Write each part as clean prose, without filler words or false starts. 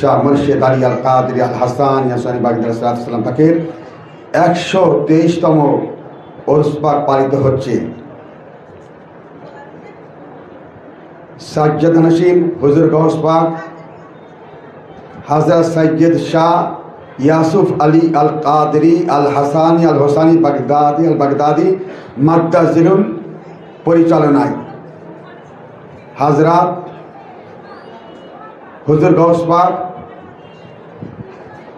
শাহ মুর্শিদ আলী আল কাদরি আল হাসান ইয়াসানি বাগদাদ সাল্লাল্লাহু পাকের 123তম উরস পাক পালিত হচ্ছে। সাজ্জাদ নসীম হুজুর গৌস পাক হযরত সৈয়দ শাহ ইয়াসুফ আলী আল কাদরি আল হাসানি আল হোসানি বাগদাদি মাদ্দাজিলুল পরিচালনায় হযরত হুজুর গৌস পাক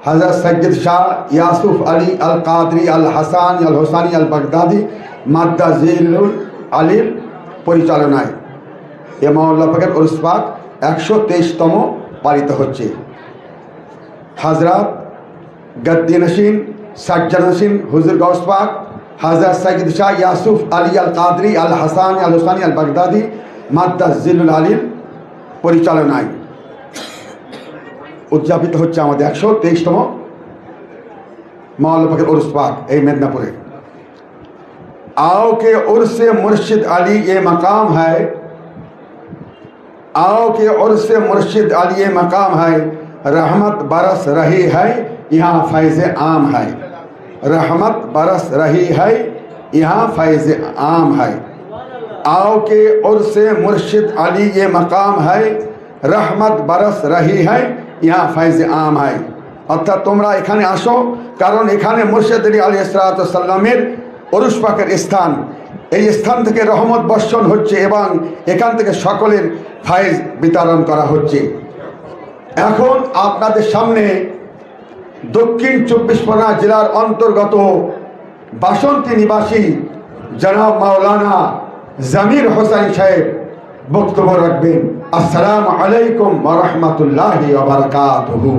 হযরত সৈয়দ শাহ ইয়াসুফ আলী আল কাদরি আল হাসানি আল হোসানি আল বাগদাদি মাদ্দাজিলুল আলীর পরিচালনায় এ মাওলানা পাকের উরস পাক 123তম পালিত হচ্ছে। হযরত গদ্দি নশীন সাজ্জাদ নশীন হুজুর গৌস পাক হযরত সৈয়দ শাহ ইয়াসুফ আলী আল কাদরি আল হাসানি আল হোসানি আল বাগদাদি মাদ্দাজিলুল আলীর পরিচালনায় উদযাপিত হচ্ছে আমাদের 123তম মাওলানা পাকের উরস পাক এই মেদিনীপুরে। आओ के उर्स मुर्शिद अली ये मकाम है, आओ के उर्स मुर्शिद अली ये मकाम है, रहमत बरस रही है यहाँ फैज़ आम है, रहमत बरस रही है यहाँ फैज़ आम है। आओ के उर्स मुर्शिद अली ये मकाम है, रहमत बरस रही है यहाँ फैज़ आम है। অর্থাৎ তোমরা এখানে আসো, কারণ এখানে মুর্শিদ আলী আলাইহিস সালামের উরস পাকের স্থান। এই স্থান থেকে রহমত বর্ষণ হচ্ছে এবং এখান থেকে সকলের ফায়েজ বিতরণ করা হচ্ছে। এখন আপনাদের সামনে দক্ষিণ 24 পরগনা জেলার অন্তর্গত বাসন্তী নিবাসী জনাব মাওলানা জামির হোসেন সাহেব বক্তব্য রাখবেন। আসসালামু আলাইকুম ওয়া রাহমাতুল্লাহি ওয়া বারাকাতুহু।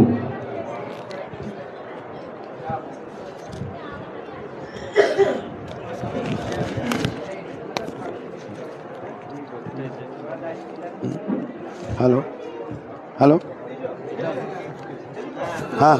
हेलो हेलो हाँ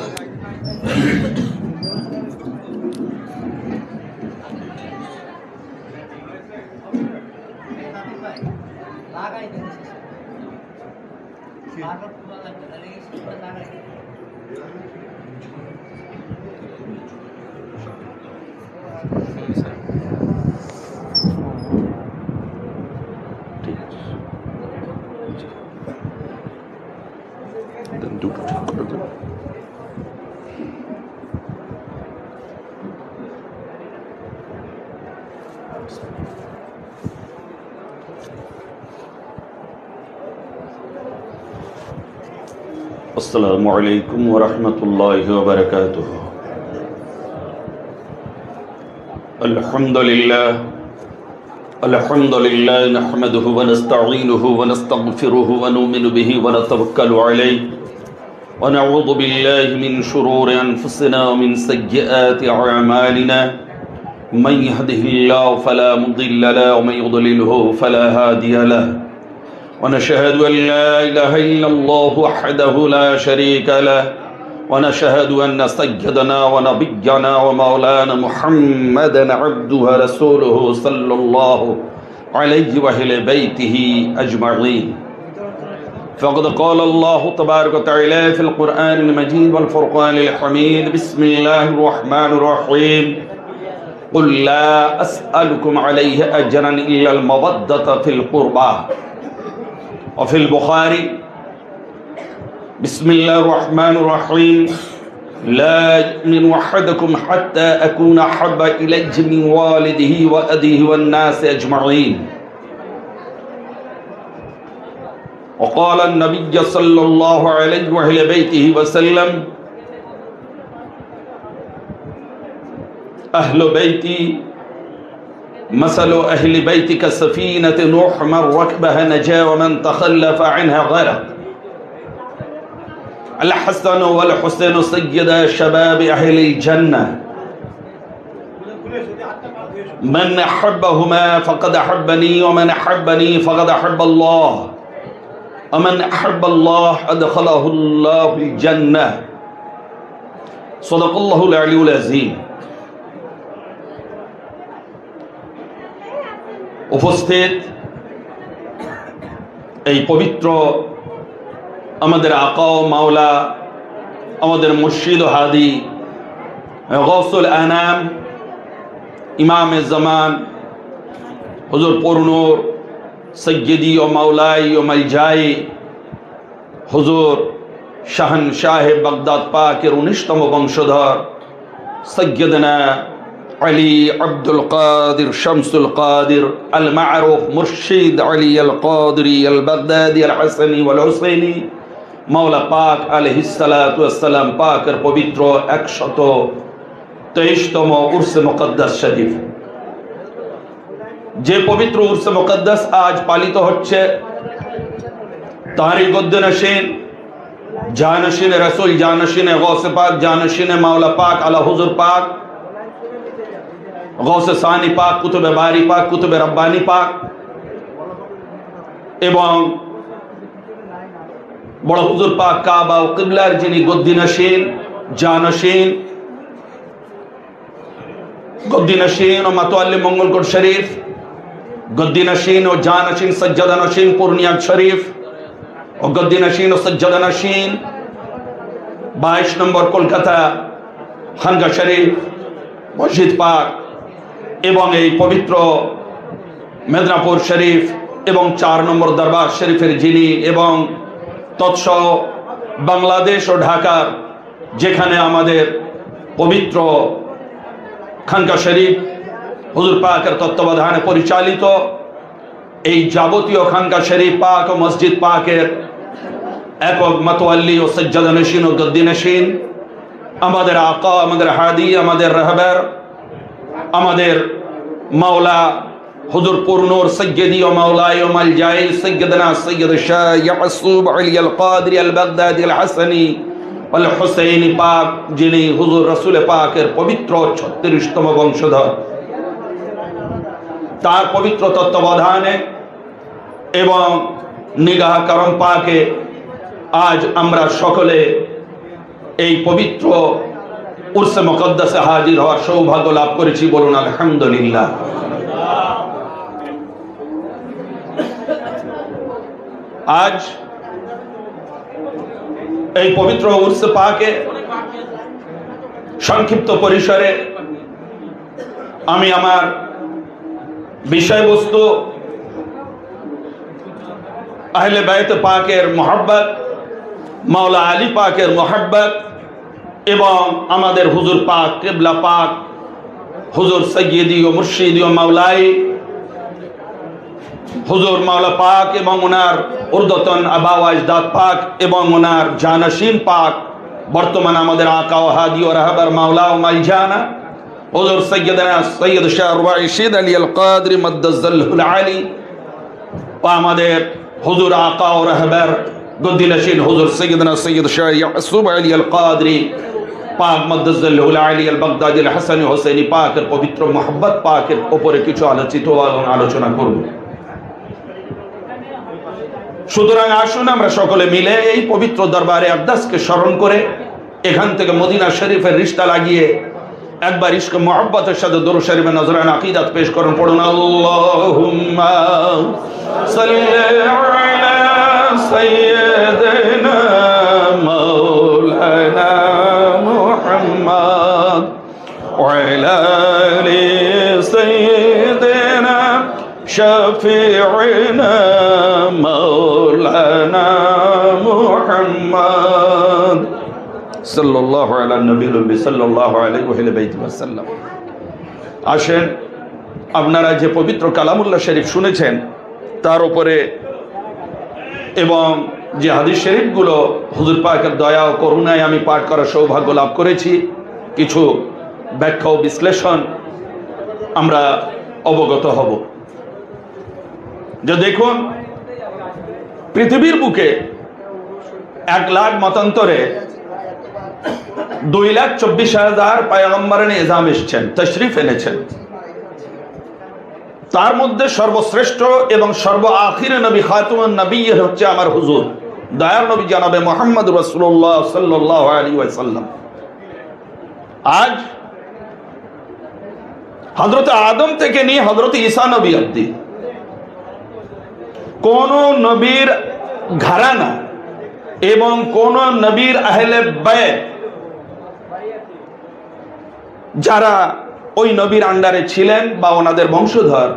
अस्सलामु अलैकुम व रहमतुल्लाहि व बरकातुहू। अल्हम्दुलिल्लाह नहमदुहु व नस्तईनुहु व नस्तगफिरुहु व नुमिनु बिहि व नतवक्कलु अलैहि व नऊज़ु बिल्लाहि मिन शुरूरि अनफुसिना व मिन सय्यिआति अअमालिना मन यहदिहिल्लाहु फला मुदिल्ल लहु व मन युद्लिलहु फला हादिय लहु ونشهد أن لا إله إلا الله وحده لا شريك له ونشهد أن سيدنا ونبينا ومولانا محمدا عبده ورسوله صلى الله عليه وأهل بيته أجمعين. فقد قال الله تبارك وتعالى في القرآن المجيد والفرقان الحميد. بسم الله الرحمن الرحيم. قل لا أسألكم عليه أجرا إلا المودة في القربى. وفي البخاري بسم الله الرحمن الرحيم. لا يؤمن أحدكم حتى أكون أحب إليه من والده وأبيه والناس أجمعين. وقال النبي صلى الله عليه وآله بيته وسلم أهل بيتي مثل أهل بيتك سفينة نوح من ركبها نجا ومن تخلف عنها غرق. الحسن والحسين سيدا شباب أهل الجنة، من أحبهما فقد أحبني ومن أحبني فقد أحب الله ومن أحب الله أدخله الله الجنة. صدق الله العلي العظيم. উপস্থিত এই পবিত্র আমাদের আকা ও মাওলা, আমাদের মুর্শিদ ও হাদি, গৌসুল আনাম, ইমামে জামান, হুজুর পুরনুর, সৈয়দি ও মাওলাই ও মালজাই, হুজুর শাহনশাহ বাগদাদ পাকের 19তম বংশধর সৈয়দনা আলী আব্দুল কাদির শামসুল কাদির আল মারুফ মুর্শিদ আলী আল কাদরি আল বাগদাদি আল হাসানি ওয়াল হুসাইনি মাওলা পাক আলাইহিস সালাতু ওয়াস সালাম পাকের পবিত্র 123তম উরসে মুকদ্দাস শরীফ, যে পবিত্র উরসে মুকদ্দাস আজ পালিত হচ্ছে, তারই গদ্দনশীন জানশীন রসুল, জানশীন গৌসে পাক, জানশীন মাওলা পাক আলা হুজুর পাক, গৌসে সানি পাক, কুতুবে বারি পাক, কুতুবে রব্বানি পাক এবং বড় হুজুর পাক কাবা ও কিবলার যিনি গদ্দিনশীন, জানশীন, গদ্দিনশীন ও মাতোয়াল্লি মঙ্গলকোট শরীফ, গদ্দিনশীন ও জানশীন সজ্জাদানশীন পূর্ণিয়া শরীফ ও গদ্দিনশীন ও সজ্জাদানশীন 22 নম্বর কলকাতা খানকা শরীফ মসজিদ পাক এবং এই পবিত্র মেদিনীপুর শরীফ এবং 4 নম্বর দরবার শরীফের যিনি এবং তৎসহ বাংলাদেশ ও ঢাকার যেখানে আমাদের পবিত্র খানকা শরীফ হুজুর পাকের তত্ত্বাবধানে পরিচালিত এই যাবতীয় খানকা শরীফ পাক ও মসজিদ পাকের একক মাতোয়াল্লি ও সজ্জাদানশীন ও গদ্দিনশীন আমাদের আকা, আমাদের হাদি, আমাদের রাহবার, আমাদের মাওলা হুজুর পুরনুর সৈয়দি ও মাওলাই ও মালজাই সৈয়দনা সৈয়দ শাহ ইয়াসুব আলী আল কাদরি আল বাগদাদি আল হাসানি আল হুসাইনি পাক, যিনি হুজুর রাসূল পাকের পবিত্র 36তম বংশধর, তার পবিত্র তত্ত্বাবধানে এবং নিগাহ করম পাকে আজ আমরা সকলে এই পবিত্র উরসে মুকদ্দাসে হাজির হওয়ার সৌভাগ্য লাভ করেছি। বলুন আলহামদুলিল্লাহ। আজ এই পবিত্র উরসে পাকে সংক্ষিপ্ত পরিসরে আমি আমার বিষয়বস্তু আহলে বাইত পাকের মোহাব্বত, মাওলা আলী পাকের মোহাব্বত এবং আমাদের হুজুর পাক কিবলা পাক হুজুর সৈয়দি ও মুর্শিদি ও মাওলাই হুজুর মাওলা পাক এবং ওনার উর্দতন আবা ও আজদাদ পাক এবং ওনার জানশীন পাক, বর্তমান আমাদের আকা ও হাদি ও রাহবার মাওলা ও মালজানা হুজুর সৈয়দনা সৈয়দ শাহ রশিদ আলী আল কাদরি মাদ্দাজ্জালহুল আলী ও আমাদের হুজুর আকা ও রাহবার গদ্দিনশীন হুজুর সৈয়দনা সৈয়দ শাহ ইয়াসুব আলী আল কাদরি পাক মাদ্দাজ্জালহুল আলী আল বাগদাদি আল হাসানি হুসাইনি পাকের পবিত্র মোহাব্বত পাকের উপরে কিছু আলোচনা করব। সুতরাং আসুন আমরা সকলে মিলে এই পবিত্র দরবারে আকদাসকে স্মরণ করে এখান থেকে মদিনা শরীফের রিশতা লাগিয়ে একবার ইশক মুহাব্বতের সাথে দরুদ শরীফে নজরান আকীদাত পেশ করুন। পড়ুন আল্লাহুম্মা সাল্লি আলা সাইয়্যিদিনা মাওলানা মুহাম্মদ ওয়া আলা আলি সাইয়্যিদিনা শাফিঈনা মাওলানা মুহাম্মদ সাল্লাল্লাহু আলা নবী সাল্লাল্লাহু আলাইহি ওয়া সাল্লাম। আসেন, আপনারা যে পবিত্র কালামুল্লাহ শরীফ শুনেছেন তার উপরে এবং যে হাদিস শরীফগুলো হুজুর পাকের দয়া ও করুণায় আমি পাঠ করার সৌভাগ্য লাভ করেছি, কিছু ব্যাখ্যা ও বিশ্লেষণ আমরা অবগত হব। যে দেখুন, পৃথিবীর বুকে 1 লাখ মতান্তরে 2,24,000 পয়গম্বরের নিজাম এসেছেন, তশরিফ এনেছেন। তার মধ্যে সর্বশ্রেষ্ঠ এবং সর্ব আখির নবী খাতুমুন নবী হচ্ছে আমার হুজুর দয়ার নবী জনাবে মুহাম্মদ রাসূলুল্লাহ সাল্লাল্লাহু আলাইহি ওয়াসাল্লাম। আজ হযরত আদম থেকে নিয়ে হযরত ঈসা নবী অবধি কোন নবীর ঘরানা এবং কোন নবীর আহলে বায়ত যারা ওই নবীর আন্ডারে ছিলেন বা ওনাদের বংশধর,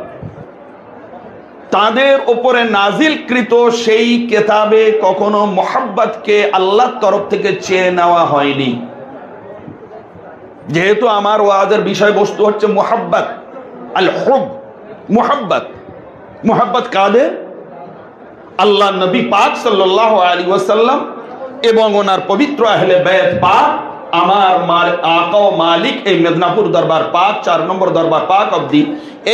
তাদের উপরে নাজিলকৃত সেই কিতাবে কখনো মোহাব্বতকে আল্লাহর তরফ থেকে চেয়ে নেওয়া হয়নি। যেহেতু আমার ওয়াজের বিষয়বস্তু হচ্ছে মোহাব্বত, আল হুব, মোহাব্বত। মোহাব্বত কাদের? আল্লাহ নবী পাক সাল্লাল্লাহু আলাইহি ওয়াসাল্লাম এবং ওনার পবিত্র আহলে বায়ত পাক, আমার আকা ও মালিক এই মেদিনীপুর দরবার পাক 4 নম্বর দরবার পাক অবধি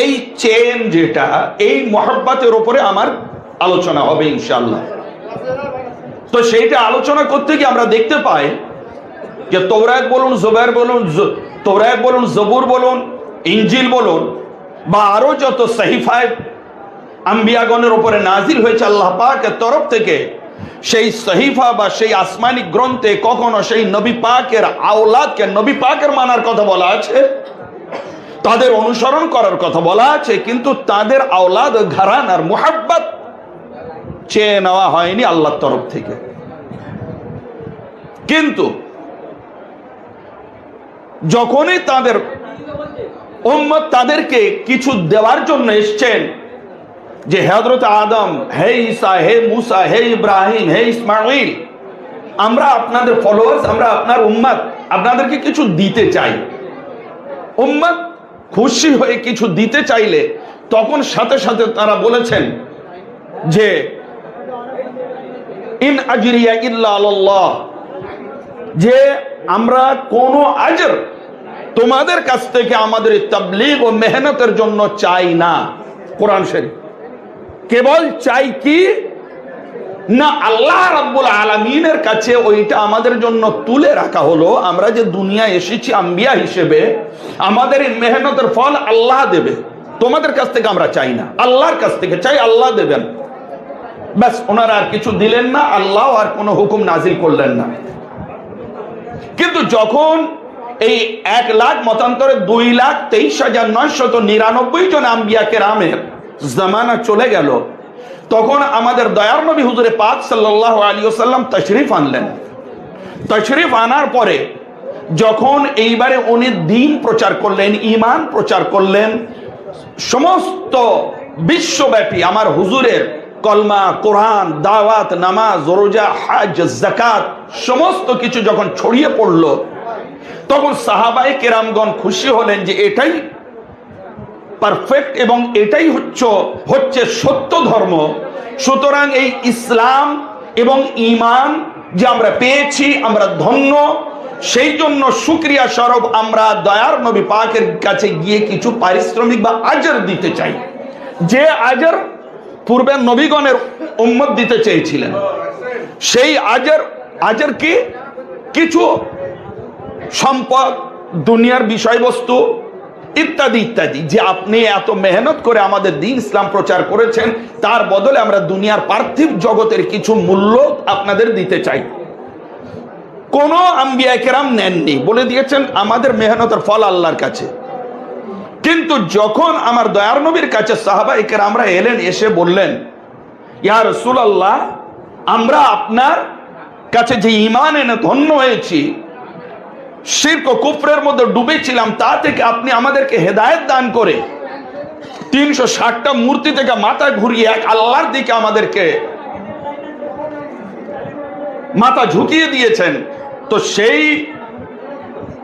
এই চেন যেটা, এই মোহাব্বতের উপরে আমার আলোচনা হবে ইনশাআল্লাহ। তো সেইটা আলোচনা করতে গিয়ে আমরা দেখতে পাই যে তৌরাত বলুন, জুবাইর বলুন, তৌরাত বলুন, জবুর বলুন, ইনজিল বলুন, বা আরো যত সহিফায় আম্বিয়াগণের উপরে নাজিল হয়েছে আল্লাহ পাকের তরফ থেকে, সেই সহিফা বা সেই আসমানি গ্রন্থে কখনো সেই নবী পাকের আওলাদকে নবী পাকের মানার কথা বলা আছে, তাদের অনুসরণ করার কথা বলা আছে, কিন্তু তাদের আওলাদ ঘরানার মুহাব্বত চেয়ে নেওয়া হয়নি আল্লাহর তরফ থেকে। কিন্তু যখনই তাদের উম্মত তাদেরকে কিছু দেওয়ার জন্য এসছেন, যে হযরত আদম, হে ঈসা, হে মুসা, হে ইব্রাহিম, হে ইসমাঈল, আমরা আপনাদের ফলোয়ার্স, আমরা আপনার উম্মত, আপনাদেরকে কিছু দিতে চাই। উম্মত খুশি হয়ে কিছু দিতে চাইলে তখন সাথে সাথে তারা বলেছেন যে ইন আজরিয়া ইল্লা আলাল্লাহ, যে আমরা কোনো আজর তোমাদের কাছ থেকে আমাদের তাবলীগ ও মেহনতের জন্য চাই না। কোরআন শরীফ কেবল চাই কি না, আল্লাহ রাব্বুল আলামিনের কাছে ওইটা আমাদের জন্য তুলে রাখা হলো। আমরা যে দুনিয়া এসেছি আম্বিয়া হিসেবে, আমাদের এই মেহনতের ফল আল্লাহ দেবে, তোমাদের কাছ থেকে আমরা চাই না, আল্লাহর কাছ থেকে চাই, আল্লাহ দেবেন। ব্যাস, ওনারা আর কিছু দিলেন না, আল্লাহ আর কোনো হুকুম নাজিল করলেন না। কিন্তু যখন এই 1 লাখ মতান্তরে 2,23,999 জন আম্বিয়া কেরামের জামানা চলে গেল, তখন আমাদের দয়ার নবী হুজুরে পাক সাল্লাল্লাহু আলাইহি ওয়াসাল্লাম তাশরীফ আনলেন। তাশরীফ আনার পরে যখন এইবারে উনি দ্বীন প্রচার করলেন, ঈমান প্রচার করলেন, সমস্ত বিশ্বব্যাপী আমার হুজুরের কলমা, কোরআন, দাওয়াত, নামাজ, রোজা, হজ, যাকাত সমস্ত কিছু যখন ছড়িয়ে পড়ল, তখন সাহাবায়ে কেরামগণ খুশি হলেন যে এটাই পারফেক্ট এবং এটাই হচ্ছে সত্য ধর্ম। সুতরাং এই ইসলাম এবং ঈমান যে আমরা পেয়েছি, আমরা ধন্য। সেই জন্য শুকরিয়া স্বরূপ আমরা দয়ার নবী পাকের কাছে গিয়ে কিছু পারিশ্রমিক বা আজর দিতে চাই, যে আজর পূর্বের নবীগণের উম্মত দিতে চেয়েছিলেন। সেই আজর কি? কিছু সম্পদ, দুনিয়ার বিষয়বস্তু ইত্যাদি ইত্যাদি, যে আপনি এত মেহনত করে আমাদের দ্বীন ইসলাম প্রচার করেছেন, তার বদলে আমরা দুনিয়ার পার্থিব জগতের কিছু মূল্য আপনাদের দিতে চাই। কোন আম্বিয়া কেরাম নেননি, বলে দিয়েছেন আমাদের মেহনতের ফল আল্লাহর কাছে। কিন্তু যখন আমার দয়ার নবীর কাছে সাহাবায়ে কেরামরা এলেন, এসে বললেন, ইয়া রাসূলুল্লাহ, আমরা আপনার কাছে যে ঈমান এনে ধন্য হয়েছি, শিরক ও কুফরের মধ্যে ডুবেছিলাম, তা থেকে আপনি আমাদেরকে হেদায়েত দান করে 360টা মূর্তি থেকে মাথা ঘুরিয়ে এক আল্লাহর দিকে আমাদেরকে মাথা ঝুঁকিয়ে দিয়েছেন। তো সেই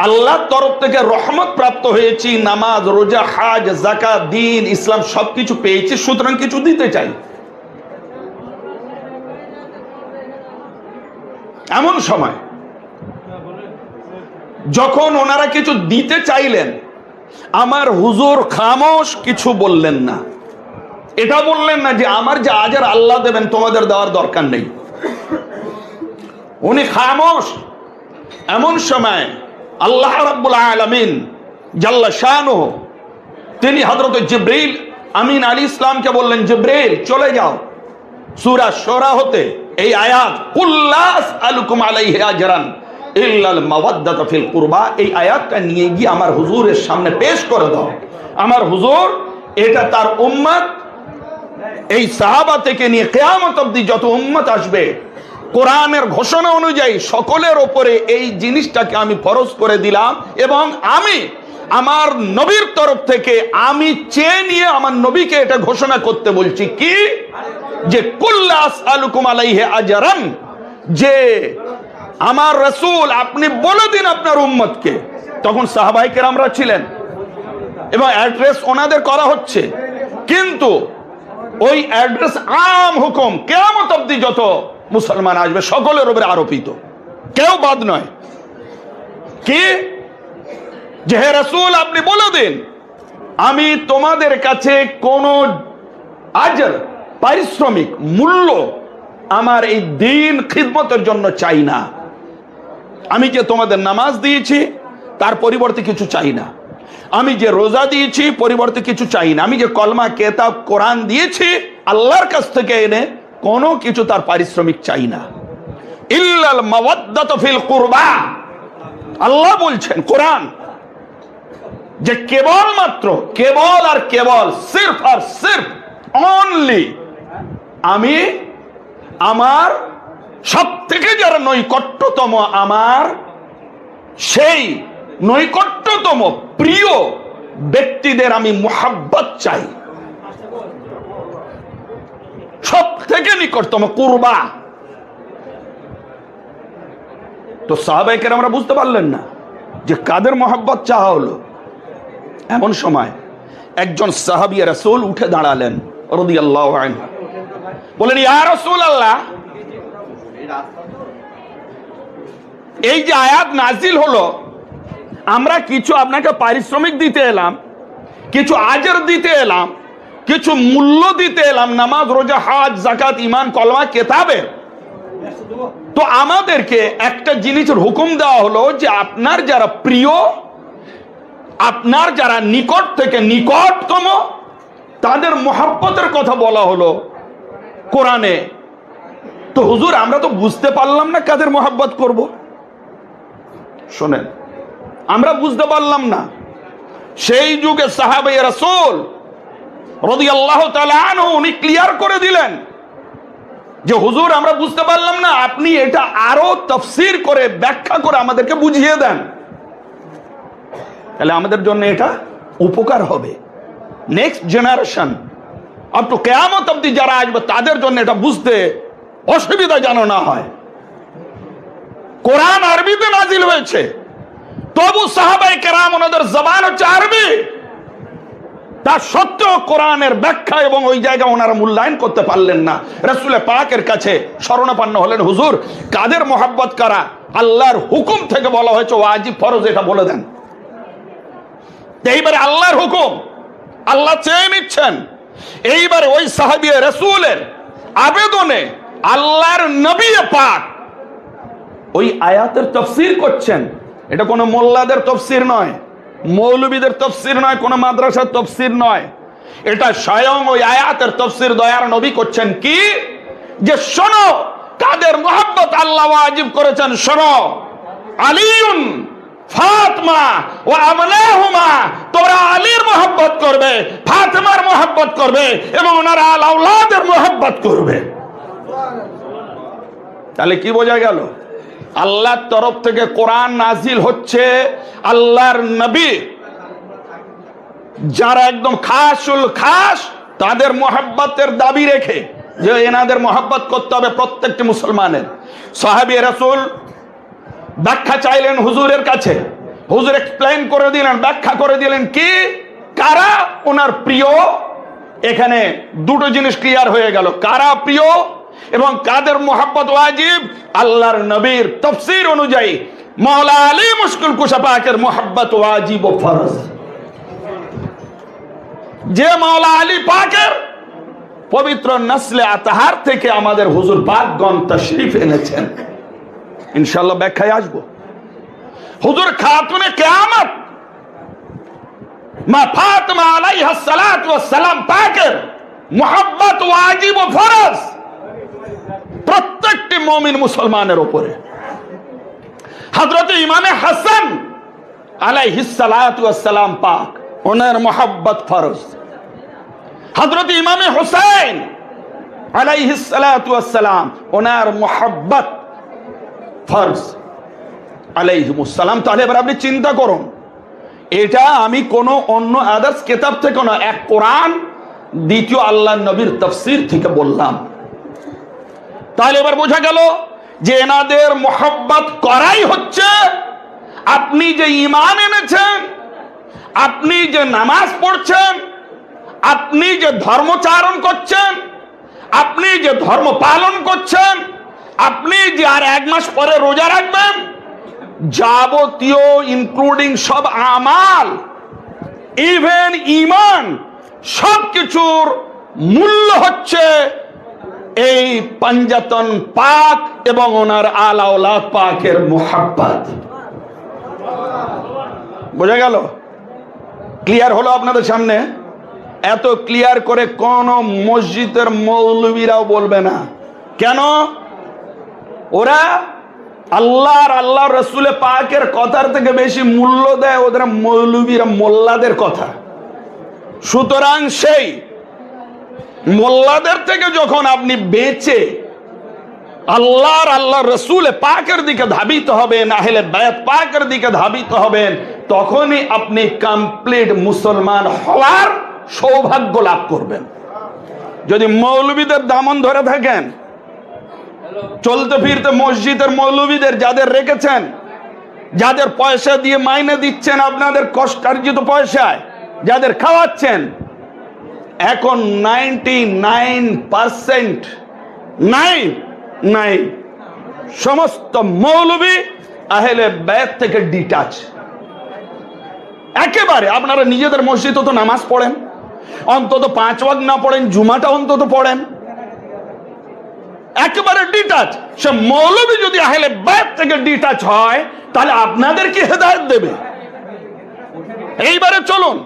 আল্লাহর তরফ থেকে রহমত প্রাপ্ত হয়েছি, নামাজ, রোজা, হজ, যাকাত, দ্বীন, ইসলাম সবকিছু পেয়েছি, সুতরাং কিছু দিতে চাই। এমন সময় যখন ওনারা কিছু দিতে চাইলেন, আমার হুজুর খামোশ, কিছু বললেন না। এটা বললেন না যে আমার যে আজর আল্লাহ দেবেন, তোমাদের দেওয়ার দরকার নেই। উনি খামোশ। এমন সময় আল্লাহ রাব্বুল আলামিন জাল্লা শানুহু তিনি হযরত জিবরিল আমিন আলাইহিস সালামকে বললেন, জিবরিল চলে যাও সূরা শুরা হতে এই আয়াত, কুল লা আসআলুকুম আলাইহি আজরান ইল্লাল মাওয়াদ্দাতা ফিল কুরবা, এই আয়াতটা নিয়ে গিয়ে আমার হুজুরের সামনে পেশ করে দাও। আমার হুজুর এটা তার উম্মত, এই সাহাবা থেকে নিয়ে কিয়ামত অবধি যত উম্মত আসবে, কোরআনের ঘোষণা অনুযায়ী সকলের ওপরে এই জিনিসটাকে আমি ফরজ করে দিলাম, এবং আমি আমার নবীর তরফ থেকে আমি চেয়ে নিয়ে আমার নবীকে এটা ঘোষণা করতে বলছি কি, যে কুল্লা আসআলুকুম আলাইহি আজরান, যে আমার রাসূল আপনি বলে দিন আপনার উম্মতকে। তখন সাহাবায়ে কেরামরা ছিলেন এবং অ্যাড্রেস ওনাদের করা হচ্ছে, কিন্তু ওই অ্যাড্রেস আম হুকুম কিয়ামত অবধি যত মুসলমান আসবে সকলের উপরে আরোপিত, কেউ বাদ নয়। কি, যে হে রাসূল আপনি বলে দিন আমি তোমাদের কাছে কোন আজর, পারিশ্রমিক, মূল্য আমার এই দ্বীন খিদমতের জন্য চাই না। আমি যে তোমাদের নামাজ দিয়েছি তার পরিবর্তে কিছু চাই না, আমি যে রোজা দিয়েছি পরিবর্তে কিছু চাই না, আমি যে কলমা, কেতাব, কোরআন দিয়েছি আল্লাহর কাছ থেকে এনে কোনো কিছু তার পারিশ্রমিক চাই না। ইল্লাল মাওয়াদ্দাতু ফিল কুরবা, আল্লাহ বলছেন কোরআন, যে কেবলমাত্র, কেবল আর কেবল, সির্ফ আর সির্ফ, অনলি আমি আমার সব থেকে যারা নৈকট্যতম, আমার সেই নৈকট্যতম প্রিয় ব্যক্তিদের আমি মুহাব্বত চাই, সব থেকে নিকটতম কুরবা। তো সাহাবায়ে কেরামরা বুঝতে পারলেন না যে কাদের মুহাব্বত চাওয়া হলো। এমন সময় একজন সাহাবী রাসূল উঠে দাঁড়ালেন রাদিয়াল্লাহু আনহু, বলেন ইয়া রাসূলুল্লাহ, এই যে আয়াত নাজিল হলো, আমরা কিছু আপনাকে পারিশ্রমিক দিতে এলাম, কিছু আজর দিতে এলাম, কিছু মূল্য দিতে এলাম, নামাজ, রোজা, হজ, যাকাত, ঈমান, কলমা, কেতাবের। তো আমাদেরকে একটা জিনিসের হুকুম দেওয়া হলো যে আপনার যারা প্রিয়, আপনার যারা নিকট থেকে নিকটতম, তাদের মুহাব্বতের কথা বলা হলো কোরআনে। তো হুজুর আমরা তো বুঝতে পারলাম না কাদের মুহাব্বত করব। শোনেন, আমরা বুঝতে পারলাম না। সেই যুগে সাহাবায়ে রাসূল রাদিয়াল্লাহু তাআলা আনহু উনি ক্লিয়ার করে দিলেন যে হুজুর আমরা বুঝতে পারলাম না, আপনি এটা আরো তাফসীর করে ব্যাখ্যা করে আমাদেরকে বুঝিয়ে দেন, তাহলে আমাদের জন্য এটা উপকার হবে। নেক্সট জেনারেশন আপ টু কিয়ামত অবধি যারা আসবে তাদের জন্য এটা বুঝতে অসুবিধা যেন না হয়। কোরআন আরবিতে নাজিল হয়েছে, তবু সাহাবায়ে কেরাম ওনাদের জবান হচ্ছে আরবি, তা সত্ত্বেও কোরআনের ব্যাখ্যা এবং ওই জায়গায় ওনারা মূল্যায়ন করতে পারলেন না। রাসূল পাকের কাছে শরণাপন্ন হলেন, হুজুর কাদের মুহাব্বত করা আল্লাহর হুকুম থেকে বলা হয়েছে ওয়াজিব, ফরজ, এটা বলে দেন। এইবারে আল্লাহর হুকুম, আল্লাহ চেয়ে নিচ্ছেন। এইবারে ওই সাহাবী রাসূলের আবেদনে আল্লাহর নবী পাক ওই আয়াতের তাফসীর করছেন। এটা কোনো মোল্লাদের তাফসীর নয়, মৌলবীদের তাফসীর নয়, কোনো মাদ্রাসার তাফসীর নয়, এটা স্বয়ং ওই আয়াতের তাফসীর দয়ার নবী করছেন। কি, যে শোনো কাদের মুহাব্বত আল্লাহ ওয়াজিব করেছেন। শোনো, আলীউন ফাতিমা ও আমনাহুমা, তোমরা আলীর মুহাব্বত করবে, ফাতিমার মুহাব্বত করবে এবং ওনার আল আওলাদের মুহাব্বত করবে। তাহলে কি বোঝা গেল? আল্লাহর তরফ থেকে কোরআন নাজিল হচ্ছে, আল্লাহর নবী যারা একদম খাসুল খাস তাদের মুহাব্বতের দাবি রেখে যে এনাদের মুহাব্বত করতে হবে প্রত্যেকটি মুসলমানের। সাহাবী রাসূল ব্যাখ্যা চাইলেন হুজুরের কাছে, হুজুর এক্সপ্লেইন করে দিলেন, ব্যাখ্যা করে দিলেন কি কারা ওনার প্রিয়। এখানে দুটো জিনিস ক্লিয়ার হয়ে গেল, কারা প্রিয় এবং কাদের মুহাব্বত ওয়াজিব। আল্লাহর নবীর তাফসীর অনুযায়ী মাওলা আলী মুশকিল কুশা পাকের মুহাব্বত ওয়াজিব ও ফরজ। যে মাওলা আলী পাকের পবিত্র নসলে আতহার থেকে আমাদের হুজুর পাকগণ তাশরীফ এনেছেন, ইনশাআল্লাহ ব্যাখ্যায় আসবো। হুজুর খাতুনে কিয়ামত মা ফাতিমা আলাইহা সালাতু ওয়াস সালাম পাকের মুহাব্বত ওয়াজিব ও ফরজ প্রত্যেকটি মুমিন মুসলমানের উপরে। হযরত ইমামে হাসান আলাইহিস সালাতু ওয়াস সালাম পাক ওনার মুহাব্বত ফরজ। হযরত ইমামে হুসাইন আলাইহিস সালাতু ওয়াস সালাম, ওনার মুহাব্বত ফরজ আলাইহিমুস সালাম। তাহলে এবার আপনি চিন্তা করুন, এটা আমি কোনো অন্য আদার্স কিতাব থেকে না, এক কোরআন, দ্বিতীয় আল্লাহর নবীর তাফসীর থেকে বললাম। তাহলে এবার বোঝা গেল যে এনাদের মুহাব্বত করাই হচ্ছে আপনি যে ঈমান এনেছেন, আপনি যে নামাজ পড়ছেন, আপনি যে ধর্মচারণ করছেন, আপনি যে ধর্ম পালন করছেন, আপনি যে আর 1 মাস পরে রোজা রাখবেন, যাবতীয় ইনক্লুডিং সব আমাল, ইভেন ঈমান, সবকিছুর মূল্য হচ্ছে এই পাঞ্জাতন পাক এবং ওনার আলা ওলাদ পাকের মুহাব্বত। বোঝা গেল? ক্লিয়ার হলো আপনাদের সামনে? এত ক্লিয়ার করে কোন মসজিদের মৌলবীরাও বলবে না। কেন? ওরা আল্লাহ রসুলের পাকের কথার থেকে বেশি মূল্য দেয় ওদের মৌলবীরা মোল্লাদের কথা। সুতরাং সেই মোল্লাদের থেকে যখন আপনি বেঁচে আল্লাহ রসুলের পাকের দিকে ধাবিত হবেন, আহলে বায়াত পাকের দিকে ধাবিত হবেন, তখনই আপনি কমপ্লিট মুসলমান হওয়ার সৌভাগ্য লাভ করবেন। যদি মৌলবীদের দামন ধরে থাকেন, চলতে ফিরতে মসজিদের মৌলবীদের যাদের রেখেছেন, যাদের পয়সা দিয়ে মাইনে দিচ্ছেন, আপনাদের কষ্টার্জিত পয়সায় যাদের খাওয়াচ্ছেন, এখন 99% সমস্ত মৌলবী আহলে বায়াত থেকে ডিটাচ। একেবারে আপনারা নিজেদের মসজিদে তো নামাজ পড়েন, অন্তত 5 ওয়াক্ত না পড়েন, জুমাটা অন্তত পড়েন, একেবারে ডিটাচ। সে মৌলবী যদি আহলে বায়াত থেকে ডিটাচ হয়, তাহলে আপনাদের কি হেদায়েত দেবে? এইবারে চলুন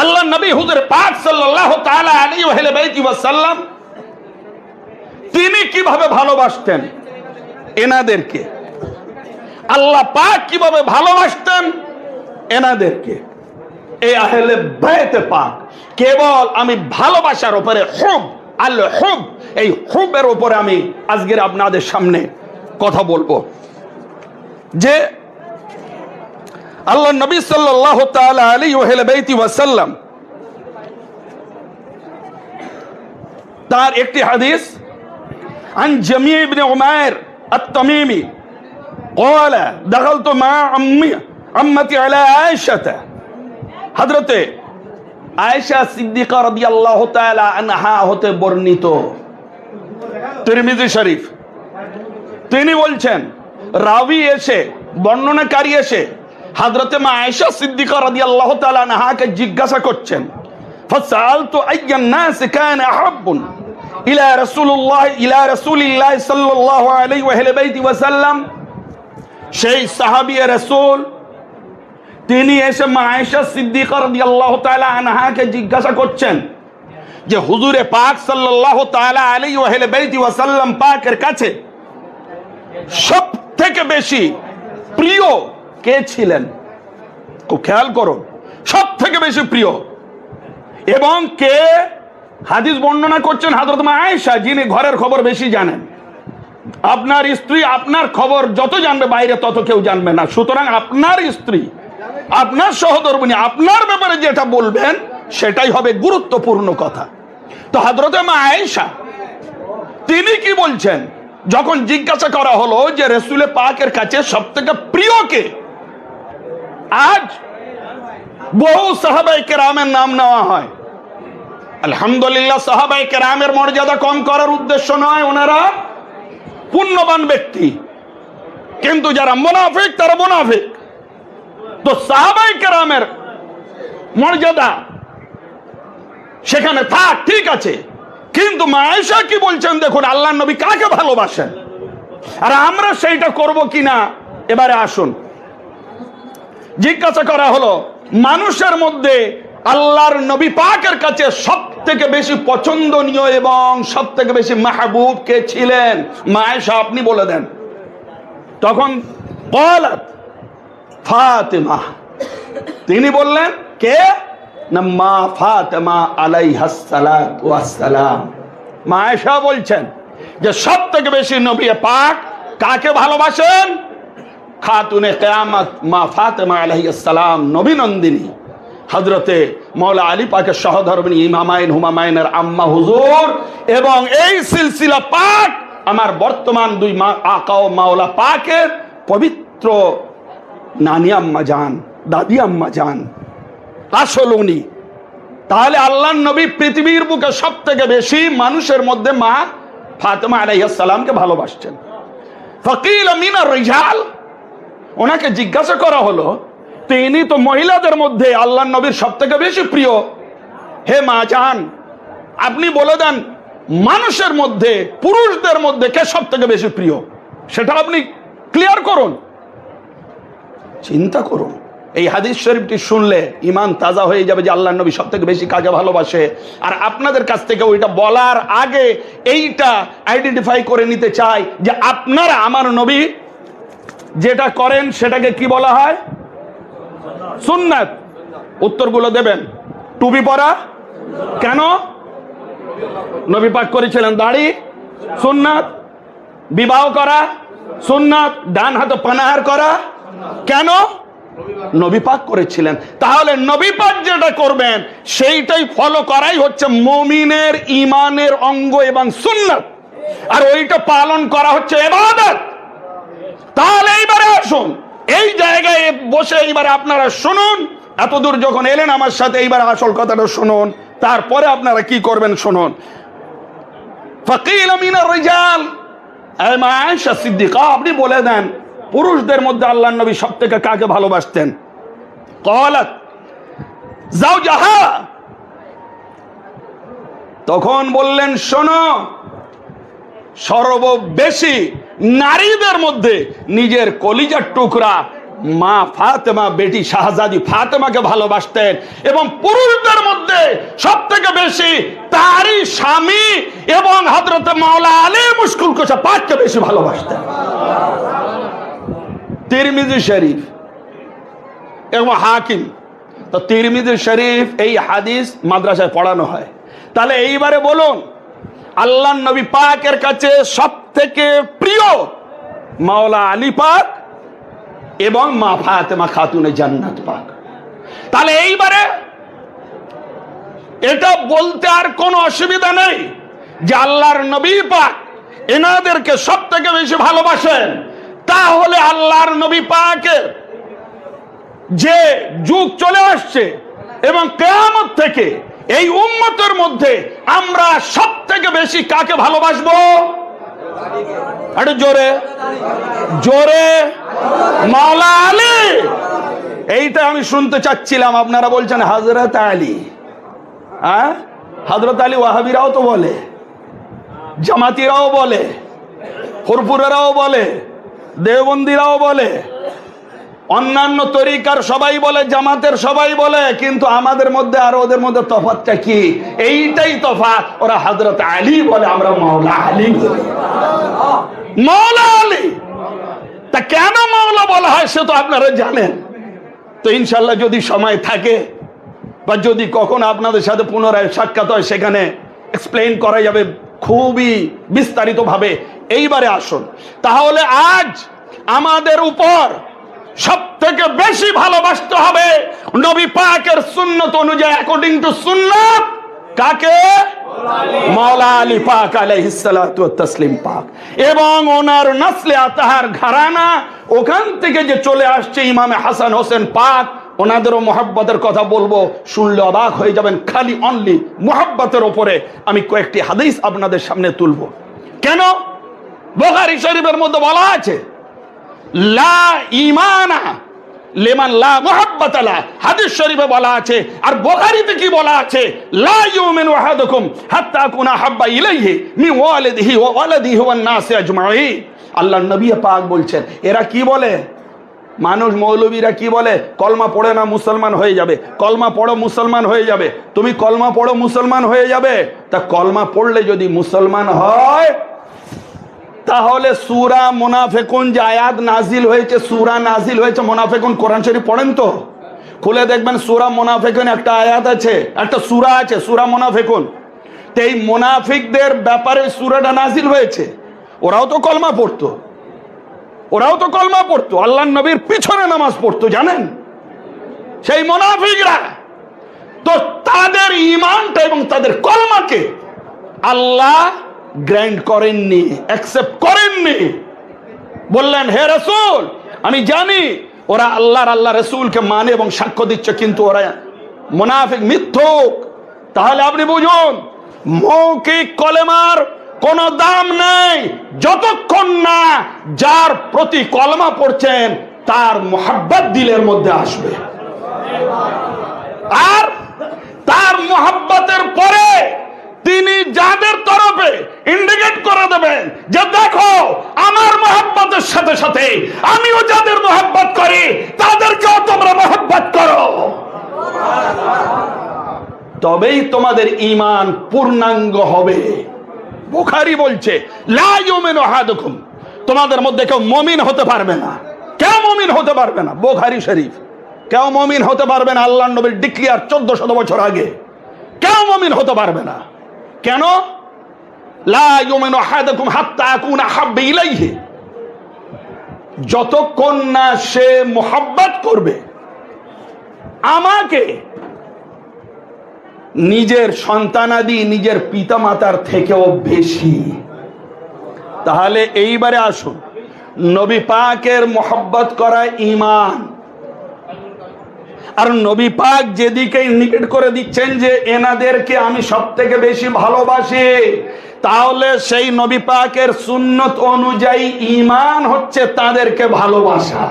আল্লাহ নবী হুজুর পাক সাল্লাল্লাহু তাআলা আলাইহি ওয়া সাল্লাম তিনি কিভাবে ভালোবাসতেন এনাদেরকে, আল্লাহ পাক কিভাবে ভালোবাসতেন এনাদেরকে। এই আহলে বায়াত পাক কেবল আমি ভালোবাসার উপরে হুব আল হুব, এই হুবের উপরে আমি আজকের আপনাদের সামনে কথা বলবো। যে আল্লাহ নবী সাল্লাল্লাহু তাআলা আলাইহি ওয়া সাল্লাম তার একটি হাদিস, عن جميع بن عمير التميمي قال دخلت مع عمتي على عائشة, হযরতে আয়েশা সিদ্দিকা রাদিয়াল্লাহু তাআলা আনহা হতে বর্ণিত, তিরমিজি শরীফ। তিনি বলছেন, রাবি এসে, বর্ণনাকারী এসে হযরতে মা আয়েশা সিদ্দিকা রাদিয়াল্লাহু তাআলা আনহাকে জিজ্ঞাসা করছেন, ফাসালতু আইয়ান নাস কানা আহাব্বুন ইলা রাসূলিল্লাহ সাল্লাল্লাহু আলাইহি ওয়া সাল্লাম। সেই সাহাবী রাসূল তিনি এসে মা আয়েশা সিদ্দিকা রাদিয়াল্লাহু তাআলা আনহাকে জিজ্ঞাসা করছেন যে হুজুরে পাক সাল্লাল্লাহু তাআলা আলাইহি ওয়া সাল্লাম পাকের কাছে সবথেকে বেশি প্রিয় কে ছিলেন? খুব খেয়াল করুন, সবথেকে বেশি প্রিয়। এবং কে হাদিস বর্ণনা করছেন? হযরত মা আয়েশা, যিনি ঘরের খবর বেশি জানেন। আপনার স্ত্রী আপনার খবর যত জানবে বাইরে তত কেউ জানবে না। সুতরাং আপনার স্ত্রী, আপনার সহধর্মিণী আপনার ব্যাপারে যেটা বলবেন সেটাই হবে গুরুত্বপূর্ণ কথা। তো হযরত মা আয়েশা তিনি কি বলছেন যখন জিজ্ঞাসা করা হলো যে রাসূল পাকের কাছে সবথেকে প্রিয় কে? আজ বহু সাহাবায়ে কেরামের নাম নেওয়া হয়। আলহামদুলিল্লাহ, সাহাবায়ে কেরামের মর্যাদা কম করার উদ্দেশ্য নয়, ওনারা পুণ্যবান ব্যক্তি, কিন্তু যারা মুনাফিক তারা মুনাফিক। তো সাহাবায়ে কেরামের মর্যাদা সেখানে থাক, ঠিক আছে, কিন্তু মা আয়েশা কি বলছেন দেখুন, আল্লাহর নবী কাকে ভালোবাসেন, আর আমরা সেইটা করব কিনা। এবারে আসুন, জিজ্ঞাসা করা হলো মানুষের মধ্যে আল্লাহর নবী পাকের কাছে সবথেকে বেশি পছন্দনীয় এবং সবথেকে বেশি মাহবুব কে ছিলেন? মা আয়েশা, আপনি বলে দেন। তখন ক্বালাত ফাতিমা, তিনি বললেন কে? না মা ফাতেমা আলাইহাস সালাত ওয়াস সালাম। মা আয়েশা বলছেন যে সব থেকে বেশি নবী পাক কাকে ভালোবাসেন? খাতুনে কিয়ামত মা ফাতেমা আলাইহিস সালাম, নবী নন্দিনী হযরতে মাওলা আলী পাকের সহধর্মিণী ইমামাইন হুমামাইনের আম্মা হুজুর, এবং এই সিলসিলা পাক আমার বর্তমান দুই আকা ও মাওলা পাকের পবিত্র নানি আম্মা জান, দাদি আম্মা জান, আসল উনি। তাহলে আল্লাহর নবী পৃথিবীর বুকে সব থেকে বেশি মানুষের মধ্যে মা ফাতেমা আলাইহিস সালামকে ভালোবাসছেন। ফাকিল মিনার রিজাল, ওনাকে জিজ্ঞাসা করা হলো, তিনি তো মহিলাদের মধ্যে আল্লাহর নবীর সব থেকে বেশি প্রিয়, হে মা জান আপনি বলে দেন মানুষের মধ্যে, পুরুষদের মধ্যে কে সব থেকে বেশি প্রিয়, সেটা আপনি ক্লিয়ার করুন, চিন্তা করুন। এই হাদিস শরীফটি শুনলে ইমান তাজা হয়ে যাবে যে আল্লাহর নবী সব থেকে বেশি কাকে ভালোবাসে। আর আপনাদের কাছ থেকে ওইটা বলার আগে এইটা আইডেন্টিফাই করে নিতে চাই যে আপনারা আমার নবী যেটা করেন সেটাকে কি বলা হয়? সুন্নাত। উত্তরগুলো দেবেন। টুপি পরা কেন? নবী পাক করেছিলেন। দাড়ি সুন্নাত। বিবাহ করা সুন্নাত। ডান হাতে পানাহার করা কেন? নবী পাক করেছিলেন। তাহলে নবী পাক যেটা করবেন সেইটাই ফলো করাই হচ্ছে মুমিনের ইমানের অঙ্গ এবং সুন্নাত, আর ওইটা পালন করা হচ্ছে ইবাদত। তাহলে এইবারে আসুন, এই জায়গায় বসে এইবারে আপনারা শুনুন, এতদূর যখন এলেন আমার সাথে, এইবার আসল কথাটা শুনুন, তারপরে আপনারা কি করবেন শুনুন। ফাকিল মিনার রিজাল, এই মা আয়েশা সিদ্দিকা আপনি বলে দেন পুরুষদের মধ্যে আল্লাহর নবী সব থেকে কাকে ভালোবাসতেন? ক্বালাত যাওজাহা, তখন বললেন শোনো, সর্ববেশি নারীদের মধ্যে নিজের কলিজার টুকরা মা ফাতেমা, বেটি শাহজাদি ফাতেমাকে ভালোবাসতেন, এবং পুরুষদের মধ্যে সব থেকে বেশি তারই স্বামী এবং হযরত মাওলা আলী মুশকিল কোশা পাককে বেশি ভালোবাসতেন। তিরমিজি শরীফ এবং হাকিম। তো তিরমিজি শরীফ এই হাদিস মাদ্রাসায় পড়ানো হয়। তাহলে এইবারে বলুন আল্লাহর নবী পাকের কাছে সব থেকে প্রিয় মাওলা আলী পাক এবং মা ফাতেমা খাতুনে জান্নাত পাক। তাহলে এইবারে এটা বলতে আর কোনো অসুবিধা নেই যে আল্লাহর নবী পাক এনাদেরকে সব থেকে বেশি ভালোবাসেন। তাহলে আল্লাহর নবী পাকের যে যুগ চলে আসছে এবং কিয়ামত থেকে এই উম্মতের মধ্যে আমরা সব থেকে বেশি কাকে ভালোবাসবো? একটু জোরে জোরে। মাওলা আলী। এইটা আমি শুনতে চাচ্ছিলাম। আপনারা বলছেন হযরত আলী। হ্যাঁ, হযরত আলী ওয়াহাবিরাও তো বলে, জামাতিরাও বলে, ফুরফুরেরাও বলে, দেওবন্দিরাও বলে, অন্যান্য তরিকার সবাই বলে, জামাতের সবাই বলে, কিন্তু আমাদের মধ্যে আর ওদের মধ্যে তফাৎটা কি? এইটাই তফাৎ। ওরা হযরত আলী বলে, আমরা মাওলা আলী বলি। মাওলা আলী। তা কেন মাওলা বলা হয় সে তো আপনারা জানেন। তো ইনশাল্লাহ যদি সময় থাকে বা যদি কখন আপনাদের সাথে পুনরায় সাক্ষাৎ হয় সেখানে এক্সপ্লেইন করা যাবে খুবই বিস্তারিত ভাবে। এইবারে আসুন, তাহলে আজ আমাদের উপর সব থেকে বেশি ভালোবাসতে হবে নবী পাকের সুন্নত অনুযায়ী, অ্যাকর্ডিং টু সুন্নাত কাকে? মাওলা আলী পাক আলাইহিস সালাতু ওয়াত তাসলিম পাক এবং ওনার নসলে আতাহার ঘরানা, ওখান থেকে যে চলে আসছে ইমামে হাসান হোসেন পাক, ওনাদেরও মোহাব্বতের কথা বলবো, শুনলে অবাক হয়ে যাবেন। খালি অনলি মোহাব্বতের উপরে আমি কয়েকটি হাদিস আপনাদের সামনে তুলবো। কেন? বুখারী শরীফের মধ্যে বলা আছে লা ঈমানা লিমান লা মুহাব্বাতা লা, হাদিস শরীফে বলা আছে। আর বুখারীতে কি বলা আছে? লা ইউমিনু আহাদুকুম হাত্তা আকুনা হাব্বা ইলাইহি মিন ওয়ালিদিহি ওয়া ওয়ালাদিহি ওয়ান নাসি আজমাইন। আল্লাহর নবী পাক বলছেন, এরা কি বলে? মানুষ মৌলবীরা কি বলে? কলমা পড়ে না মুসলমান হয়ে যাবে, কলমা পড়ো মুসলমান হয়ে যাবে। তুমি কলমা পড়ো মুসলমান হয়ে যাবে। তা কলমা পড়লে যদি মুসলমান হয়, তাহলে সূরা মুনাফিকুন যে আয়াত নাজিল হয়েছে, সূরা নাজিল হয়েছে মুনাফিকুন, কোরআন শরীফ পড়েন তো? খুলে দেখবেন সূরা মুনাফিকুন একটা আয়াত আছে, একটা সূরা আছে সূরা মুনাফিকুন। তো এই মুনাফিকদের ব্যাপারে সূরাটা নাজিল হয়েছে। ওরাও তো কলমা পড়তো, আল্লাহর নবীর পিছনে নামাজ পড়তো, জানেন সেই মুনাফিকরা। তো তাদের ঈমানটা এবং তাদের কলমাকে আল্লাহ গ্র্যান্ট করেননি, অ্যাকসেপ্ট করেননি। বললেন, হে রাসূল, আমি জানি ওরা আল্লাহ রাসূলকে মানে এবং সাক্ষ্য দিচ্ছে, কিন্তু ওরা মুনাফিক, মিথ্যুক। তাহলে আপনি বুঝুন, মৌখিক কলেমার কোনো দাম নেই যতক্ষণ না যার প্রতি কলমা পড়ছেন তার মুহাব্বত দিলের মধ্যে আসবে। আর তার মুহাব্বতের পরে তিনি যাদের তরফে ইন্ডিকেট করে দেবেন যে দেখো আমার মুহাব্বতের সাথে সাথে আমিও যাদের মুহাব্বত করি তাদেরকেও তোমরা মুহাব্বত করো, তবেই তোমাদের ঈমান পূর্ণাঙ্গ হবে। বুখারী বলছে, লা ইউমিনু আহাদুকুম, তোমাদের মধ্যে কেউ মুমিন হতে পারবে না। কেউ মুমিন হতে পারবে না, বুখারী শরীফ। কেউ মুমিন হতে পারবে না, আল্লাহর নবীর ডিক্লিয়ার 1400 বছর আগে। কেউ মুমিন হতে পারবে না। কেন? লা ইউমিনু আহাদুকুম হাত্তা আকুনা হাব্বা ইলাইহি, যতক্ষণ না সে মুহাব্বত করবে আমাকে নিজের সন্তানাদি, নিজের পিতামাতার থেকেও বেশি। তাহলে এইবারে আসুন, নবী পাকের মুহাব্বত করা ঈমান। আর নবী পাক যেদিকে ইন্ডিকেট করে দিচ্ছেন যে এনাদেরকে আমি সব থেকে বেশি ভালোবাসি, তাহলে সেই নবী পাকের সুন্নত অনুযায়ী ঈমান হচ্ছে তাদেরকে ভালোবাসা।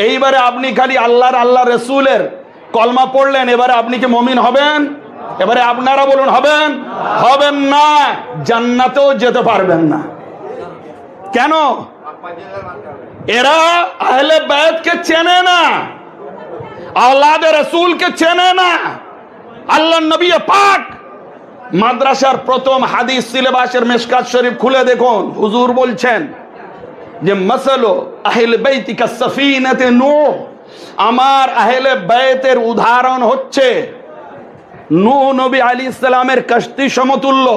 এইবারে আপনি খালি আল্লাহ রাসূলের কলমা পড়লেন, এবারে আপনি কি মুমিন হবেন? এবারে আপনারা বলুন, হবেন? হবেন না, জান্নাতেও যেতে পারবেন না। কেন? এরা আহলে বাইতকে চেনে না, আওলাদে রাসূলকে চেনে না। আল্লাহর নবী পাক মাদ্রাসার প্রথম হাদিস সিলেবাসের মিশকাত শরীফ খুলে দেখুন, হুজুর বলছেন যে মাসালু আহলে বাইতি কাসফিনাতে নূহ, আমার আহলে বাইতের উদাহরণ হচ্ছে নূহ নবী আলাইহিস সালামের কশতি সমতুল্য।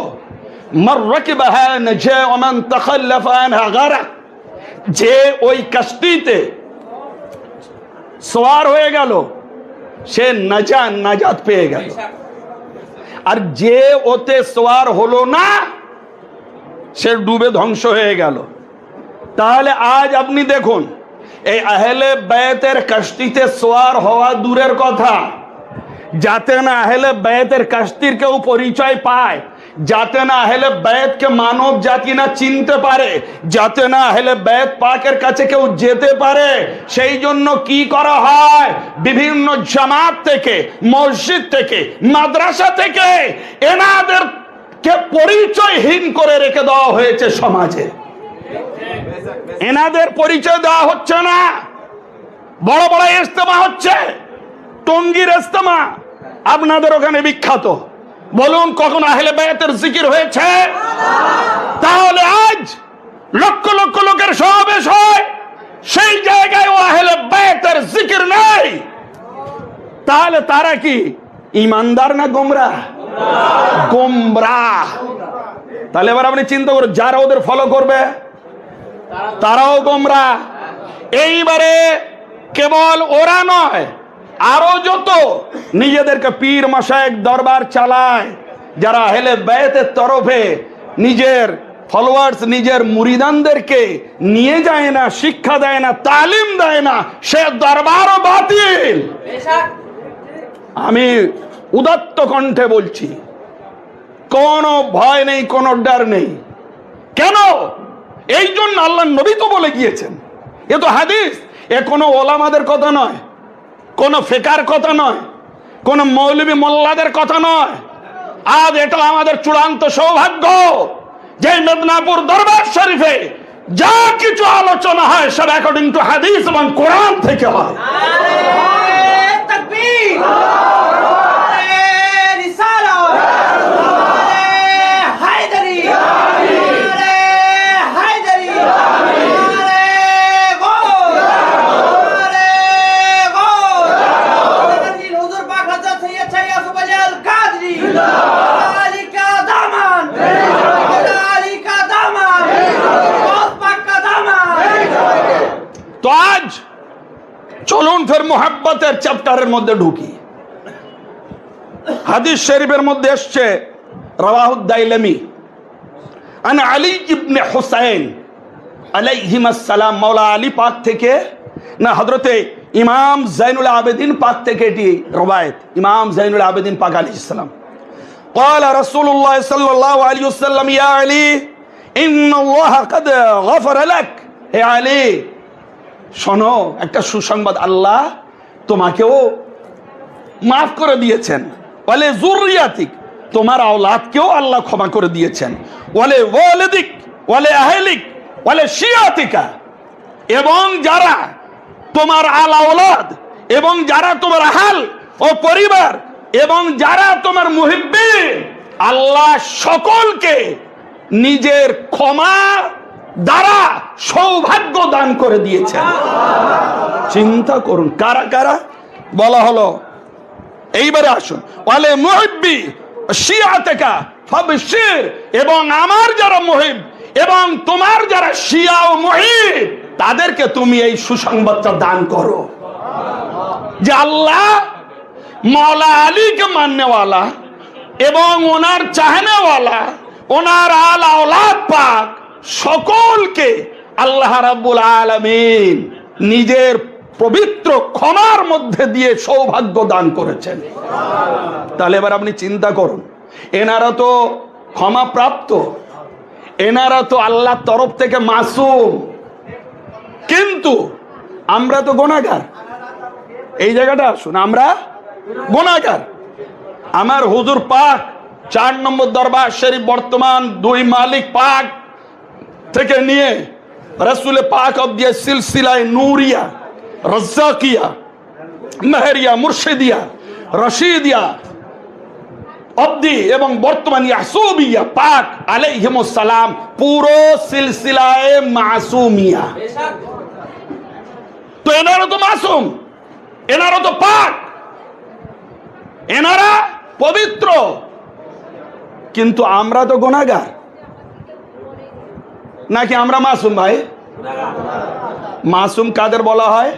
মান রাকিবাহা নাজা ওয়া মান তাখাল্লাফা আনহা গারাক, যে ওই কশতিতে সওয়ার হয়ে গেল সে নাজাত পেয়ে গেল, আর যে ওতে সওয়ার হলো না সে ডুবে ধ্বংস হয়ে গেল। তাহলে আজ আপনি দেখুন, এই আহলে বাইতের কশতিতে সওয়ার হওয়া দূরের কথা, যাতে না আহলে বাইতের কশতির কেউ পরিচয় পায়, যাতে না আহলে বাইতকে মানব জাতি না চিনতে পারে, যাতে না আহলে বাইত পাকের কাছে কেউ যেতে পারে, সেই জন্য কি করা হয়, বিভিন্ন জামাত থেকে, মসজিদ থেকে, মাদ্রাসা থেকে এনাদেরকে পরিচয়হীন করে রেখে দেওয়া হয়েছে সমাজে। এনাদের পরিচয় দেওয়া হচ্ছে না। বড় বড় ইজতেমা হচ্ছে, টঙ্গীর ইজতেমা আপনাদের ওখানে বিখ্যাত, বলুন কখন আহলে বাইতের জিকির হয়েছে? তাহলে আজ লক্ষ লক্ষ লোকের সমাবেশ হয়, সেই জায়গায় ও আহলে বাইতের জিকির নেই। তাহলে তারা কি ইমানদার না গোমরাহ? গোমরাহ। তাহলে এবার আপনি চিন্তা করুন, যারা ওদের ফলো করবে তারাও গোমরাহ। এইবারে কেবল ওরা নয়, আরো যত নিজেদেরকে পীর মাশায়েখ দরবার চালায়, যারা আহলে বাইতের তরফে নিজের ফলোয়ার্স, নিজের মুরিদানদেরকে নিয়ে যায় না, শিক্ষা দেয় না, তালিম দেয় না, সে দরবারও বাতিল। আমি উদাত্ত কণ্ঠে বলছি, কোনো ভয় নেই, কোনো ডর নেই। কেন? এই জন্য আল্লাহর নবী তো বলে গিয়েছেন, এ তো হাদিস, এ কোনো ওলামাদের কথা নয়, কোন ফিকার কথা নয়, কোন মৌলবী মোল্লাদের কথা নয়। আজ এটা আমাদের চূড়ান্ত সৌভাগ্য যে মেদিনীপুর দরবার শরীফে যা কিছু আলোচনা হয় সব অ্যাকর্ডিং টু হাদিস এবং কোরআন থেকে হয়। চলুন ফের মোহাব্বতের চ্যাপ্টারের মধ্যে ঢুকি। হাদিস শরীফের মধ্যে এসছে রাওয়াহুদ দাইলামি আন আলী ইবনে হুসাইন আলাইহিমাস সালাম, মাওলা আলী পাক থেকে না হযরতে ইমাম জাইনুল আবেদিন পাক থেকে এটি রওয়ায়াত, ইমাম জাইনুল আবেদিন পাক আলাইহিস সালাম قال رسول الله صلى الله عليه وسلم يا علي ان الله قد غفر لك। হে আলী শোনো একটা সুসংবাদ, আল্লাহ তোমাকেও মাফ করে দিয়েছেন। ওয়ালে যুররিয়াতিক, তোমার আওলাদকেও আল্লাহ ক্ষমা করে দিয়েছেন। ওয়ালে ওয়ালিদিক ওয়ালে আহলিক ওয়ালে শিয়াতিকা, এবং যারা তোমার আল আওলাদ এবং যারা তোমার আহল ও পরিবার এবং যারা তোমার মুহিব্বিন, আল্লাহ সকলকে নিজের ক্ষমা দ্বারা সৌভাগ্য দান করে দিয়েছেন। চিন্তা করুন কারা কারা বলা হলো। এইবারে আসুন, ওয়ালে মুহিব্বি শিয়াতিকা ফাবশির, এবং আমার যারা মুহিব এবং তোমার যারা শিয়া ও মুহিব তাদেরকে তুমি এই সুসংবাদটা দান করো যে আল্লাহ মৌলা আলীকে মাননেওয়ালা এবং ওনার চাহনেওয়ালা ওনার আল আওলাদ পাক সকলকে আল্লাহ রাব্বুল আলামিন নিজের পবিত্র ক্ষমার মধ্যে দিয়ে সৌভাগ্য দান করেছেন। তাহলে এবার আপনি চিন্তা করুন, এনারা তো ক্ষমা প্রাপ্ত, এনারা তো আল্লাহর তরফ থেকে মাসুম, কিন্তু আমরা তো গুনাহগার। এই জায়গাটা আসুন, আমরা গুনাহগার। আমার হুজুর পাক 4 নম্বর দরবার শরীফ বর্তমান 2 মালিক পাক থেকে নিয়ে রাসূল পাক অব্দি সিলসিলায়ে নূরিয়া, রাজ্জাকিয়া, মেহেরিয়া, মুর্শিদিয়া, রশিদিয়া অব্দি এবং বর্তমান ইয়াসুবিয়া পাক আলাইহিমুস সালাম পুরো সিলসিলায়ে মাসুমিয়া। তো এনারা তো মাসুম, এনারা তো পাক, এনারা পবিত্র, কিন্তু আমরা তো গুনাহগার। নাকি আমরা মাসুম? ভাই মাসুম কাদের বলা হয়?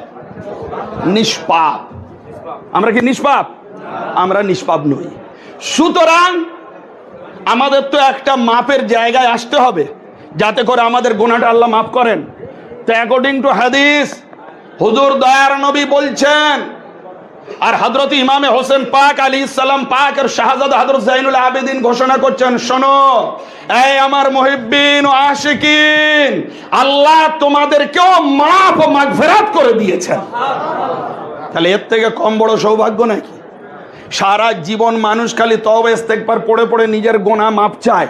নিষ্পাপ। আমরা কি নিষ্পাপ? আমরা নিষ্পাপ নই। সুতরাং আমাদের তো একটা মাপের জায়গায় আসতে হবে যাতে করে আমাদের গুনাহটা আল্লাহ মাফ করেন। তো অ্যাকর্ডিং টু হাদিস হুজুর দয়ার নবী বলছেন, আর হযরত ইমামে হোসেন পাক আলাইহিস সালাম পাক আর শাহজাদা হযরত জাইনুল আবেদিন ঘোষণা করছেন, শোনো এই আমার মুহিব্বিন ও আশিকিন, আল্লাহ তোমাদেরকেও মাফ ও মাগফিরাত করে দিয়েছেন। তাহলে এর থেকে কম বড় সৌভাগ্য নাকি? সারা জীবন মানুষ খালি তওবা ইস্তেগফার পড়ে পড়ে নিজের গুনাহ মাপ চায়,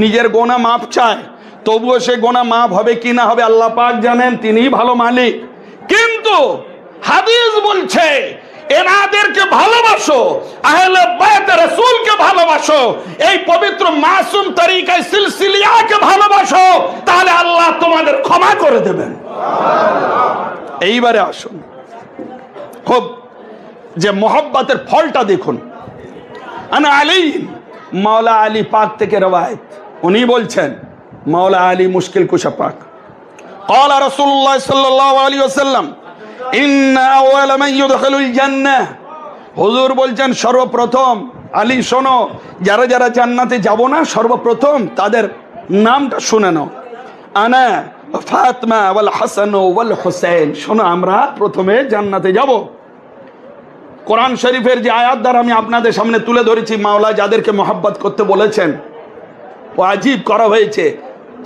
নিজের গুনাহ মাপ চায়, তবুও সে গুনাহ মাফ হবে কি না হবে আল্লাহ পাক জানেন, তিনিই ভালো মালিক। কিন্তু হাদিস বলছে এনাদেরকে ভালোবাসো, আহলে বাইত রাসূলকে ভালোবাসো, এই পবিত্র মাসুম তরিকায় সিলসিলাকে ভালোবাসো, তাহলে আল্লাহ তোমাদের ক্ষমা করে দেবেন। এইবারে আসুন, খুব যে মোহাব্বতের ফলটা দেখুন। আনা আলী, মাওলা আলী পাক থেকে রওয়ায়াত, উনি বলছেন, মাওলা আলী মুশকিল কুশা পাক, قال رسول الله صلى الله عليه وسلم ان اول من يدخل الجنه, হুজুর বলছেন সর্বপ্রথম, আলী শোনো, যারা যারা জান্নাতে যাব না সর্বপ্রথম তাদের নামটা শুনে নাও। আনা ফাতিমা ওয়াল হাসান ওয়াল হুসাইন, শোনো আমরা প্রথমে জান্নাতে যাব। কোরআন শরীফের যে আয়াত দ্বারা আমি আপনাদের সামনে তুলে ধরেছি, মাওলা যাদেরকে মোহাব্বত করতে বলেছেন ওয়াজিব করা হয়েছে,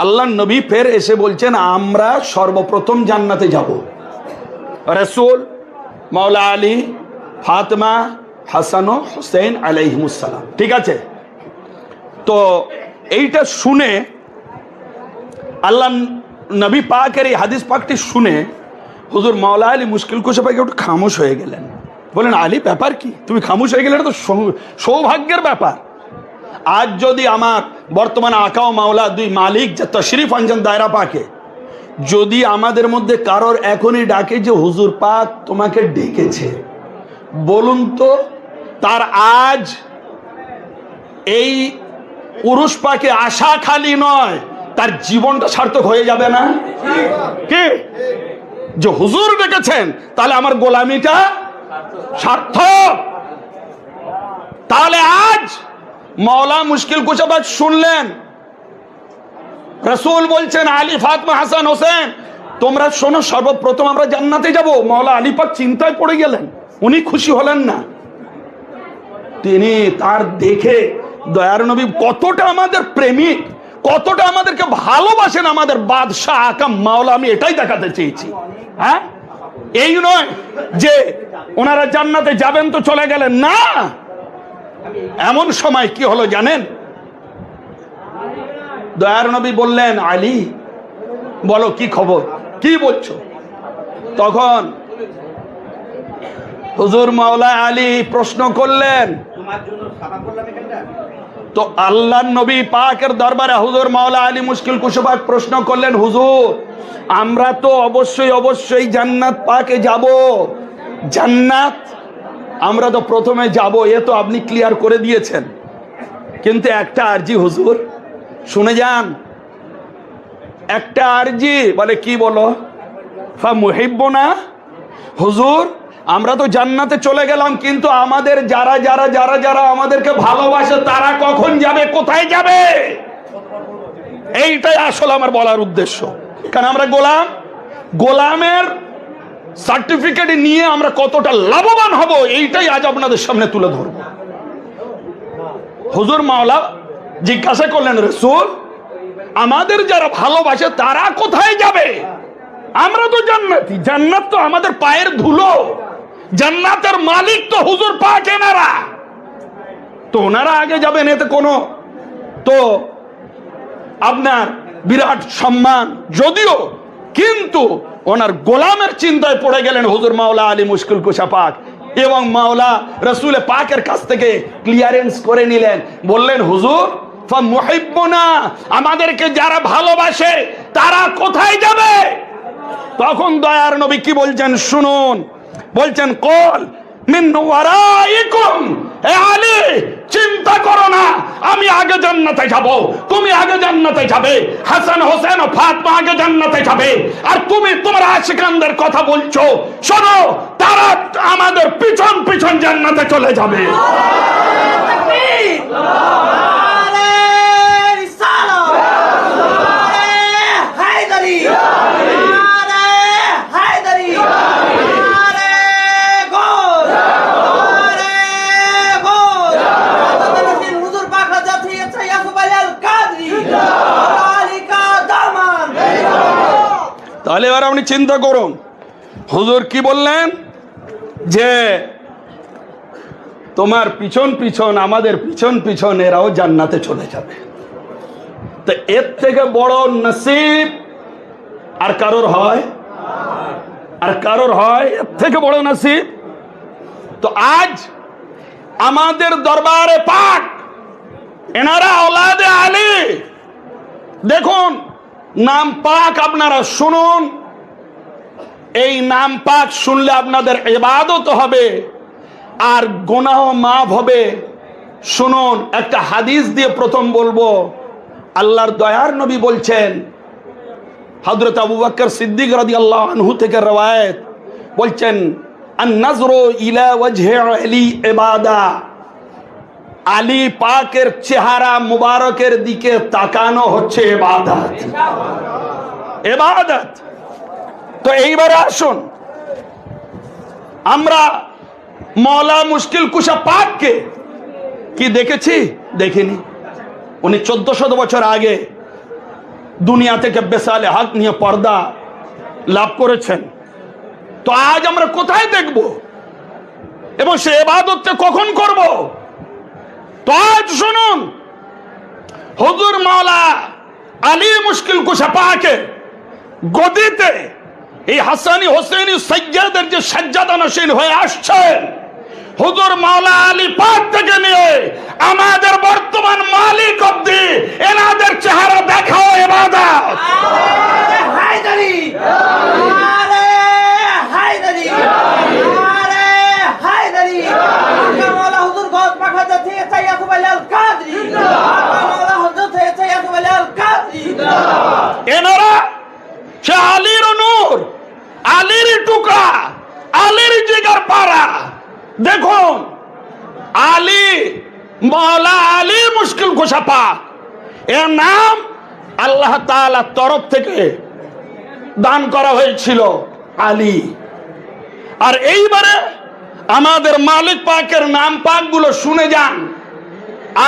আল্লাহ নবী ফের এসে বলছেন আমরা সর্বপ্রথম জান্নাতে যাব। রাসূল, মাওলা আলী, ফাতিমা, হাসান ও হুসাইন আলাইহিমুস সালাম। ঠিক আছে, তো এইটা শুনে আল্লাহ নবী পাকের এই হাদিস পাকটি শুনে হুজুর মাওলা আলী মুশকিল কুশা পাকে একটু খামোশ হয়ে গেলেন। বলেন আলী ব্যাপার কি, তুমি খামোশ হয়ে গেলে? এটা তো সৌভাগ্যের ব্যাপার। আজ যদি আমার বর্তমানে আকা ও মাওলা 2 মালিক যে তশরিফ আনছেন দায়রা পাকে, যদি আমাদের মধ্যে কারোর এখনই ডাকে যে হুজুর পাক তোমাকে ডেকেছে, বলুন তো তার আজ এই উরুস পাকে আশা খালি নয়, তার জীবনটা সার্থক হয়ে যাবে না? কি যে হুজুর ডেকেছেন, তাহলে আমার গোলামিটা সার্থক। তাহলে আজ মাওলা মুশকিল কুশাবাজ শুনলেন, রাসূল বলছেন আলী, ফাতিমা, হাসান, হোসেন তোমরা শোনো, সর্বপ্রথম আমরা জান্নাতে যাব। মাওলা আলী পাক চিন্তায় পড়ে গেলেন, উনি খুশি হলেন না। তিনি তার দেখে দয়ার নবী কতটা আমাদের প্রেমিক, কতটা আমাদেরকে ভালোবাসেন, আমাদের বাদশাহ আকাম মাওলা, আমি এটাই দেখাতে চেয়েছি। হ্যাঁ, এই নয় যে ওনারা জান্নাতে যাবেন তো চলে গেলেন, না। এমন সময় কি হলো জানেন? দয়ার নবী বললেন, আলী বলো কি খবর, কি বলছো? তখন হুজুর মাওলা আলী প্রশ্ন করলেন, তো আল্লাহর নবী পাকের দরবারে হুজুর মাওলা আলী মুশকিল কুশাবাজ প্রশ্ন করলেন, হুজুর আমরা তো অবশ্যই জান্নাত পাকে যাব, জান্নাত আমরা তো প্রথমে যাব, এ তো আপনি ক্লিয়ার করে দিয়েছেন, কিন্তু একটা আরজি হুজুর, শুনে যান, একটা আরজি। বলে কি বলো? ফা মুহিব্বুনা, হুজুর আমরা তো জান্নাতে চলে গেলাম, কিন্তু আমাদের যারা যারা যারা যারা আমাদেরকে ভালোবাসে তারা কখন যাবে, কোথায় যাবে? এইটাই আসলে আমার বলার উদ্দেশ্য। কারণ আমরা গোলামের সার্টিফিকেট নিয়ে আমরা কতটা লাভবান হব, এইটাই আজ আপনাদের সামনে তুলে ধরব। হুজুর মাওলা জিজ্ঞাসা করলেন, রাসূল আমাদের যারা ভালোবাসে তারা কোথায় যাবে? আমরা তো জান্নাতি, জান্নাত তো আমাদের পায়ের ধুলো, জান্নাতের মালিক তো হুজুর পাক এনারা, তো ওনারা আগে যাবেন, এতে কোনো তো আপনার বিরাট সম্মান যদিও, কিন্তু ওনার গোলামের চিন্তায় পড়ে গেলেন হুজুর মাওলা আলী মুশকিল কুশা পাক, এবং মাওলা রাসূল পাকের কাছ থেকে ক্লিয়ারেন্স করে নিলেন, বললেন হুজুর ফা মুহিব্বুনা, আমাদেরকে যারা ভালোবাসে তারা কোথায় যাবে? তখন দয়ার নবী কি বলছেন শুনুন, বলছেন কল মিন ওয়ারাইকুম, হে আলী চিন্তা করো না, আমি আগে জান্নাতে যাব, তুমি আগে জান্নাতে যাবে, হাসান হোসেন ও ফাতিমা আগে জান্নাতে যাবে, আর তুমি তোমার আশিকানদের কথা বলছো, শোনো তারা আমাদের পিছন পিছন জান্নাতে চলে যাবে। তাহলে এবার আপনি চিন্তা করুন, হুজুর কি বললেন যে তোমার পিছন পিছন, আমাদের পিছন পিছন এরাও জান্নাতে চলে যাবে। তো এর থেকে বড় নসিব আর কারোর হয়? আর কারোর হয় এর থেকে বড় নসিব? তো আজ আমাদের দরবারে পাক এনারা औलादे আলী, দেখুন নাম পাক আপনারা শুনুন, এই নাম পাক শুনলে আপনাদের ইবাদত হবে আর গুনাহ মাফ হবে। শুনুন, একটা হাদিস দিয়ে প্রথম বলবো। আল্লাহর দয়ার নবী বলছেন, হযরত আবু বকর সিদ্দিক রাদিয়াল্লাহু আনহু থেকে রওয়ায়াত, বলছেন আন নাজরু ইলা ওয়াজহি আলী ইবাদা, আলী পাকের চেহারা মুবারকের দিকে তাকানো হচ্ছে ইবাদত। ইবাদত। তো এইবারে আসুন, আমরা মওলা মুশকিল কুশা পাককে কি দেখেছি? দেখিনি। উনি 1400 বছর আগে দুনিয়া থেকে বেসালে হক নিয়ে পর্দা লাভ করেছেন। তো আজ আমরা কোথায় দেখব এবং সে ইবাদতটা কখন করব? তো আজ শুনুন, হুজুর মাওলা আলী মুশকিল কুশা পাকের গদিতে এই হাসানি হোসেনি সাজ্জাদের যে সাজ্জাদা নশীন হয়ে আসছেন, হুজুর মাওলা আলী পাক থেকে নিয়ে আমাদের বর্তমান মালিক অব্দি এনাদের চেহারা দেখাও ইবাদত। হায়দারি, আরে হায়দারি, আরে হায়দারি, মাওলা হুজুর গদ পাখা যাচ্ছে সাইয়াদু আল কাদরি, মাওলা হুজুর থেকে সাইয়াদু আল কাদরি। এনারা সে আলীর নূর, আলীর টুকরা, আলীর জিগার পাড়া। দেখুন আলী, মাওলা আলী মুশকিল কুশা পাক, এর নাম আল্লাহ তাআলার তরফ থেকে দান করা হয়েছিল আলী। আর এইবারে আমাদের মালিক পাকের নাম পাক গুলো শুনে যান,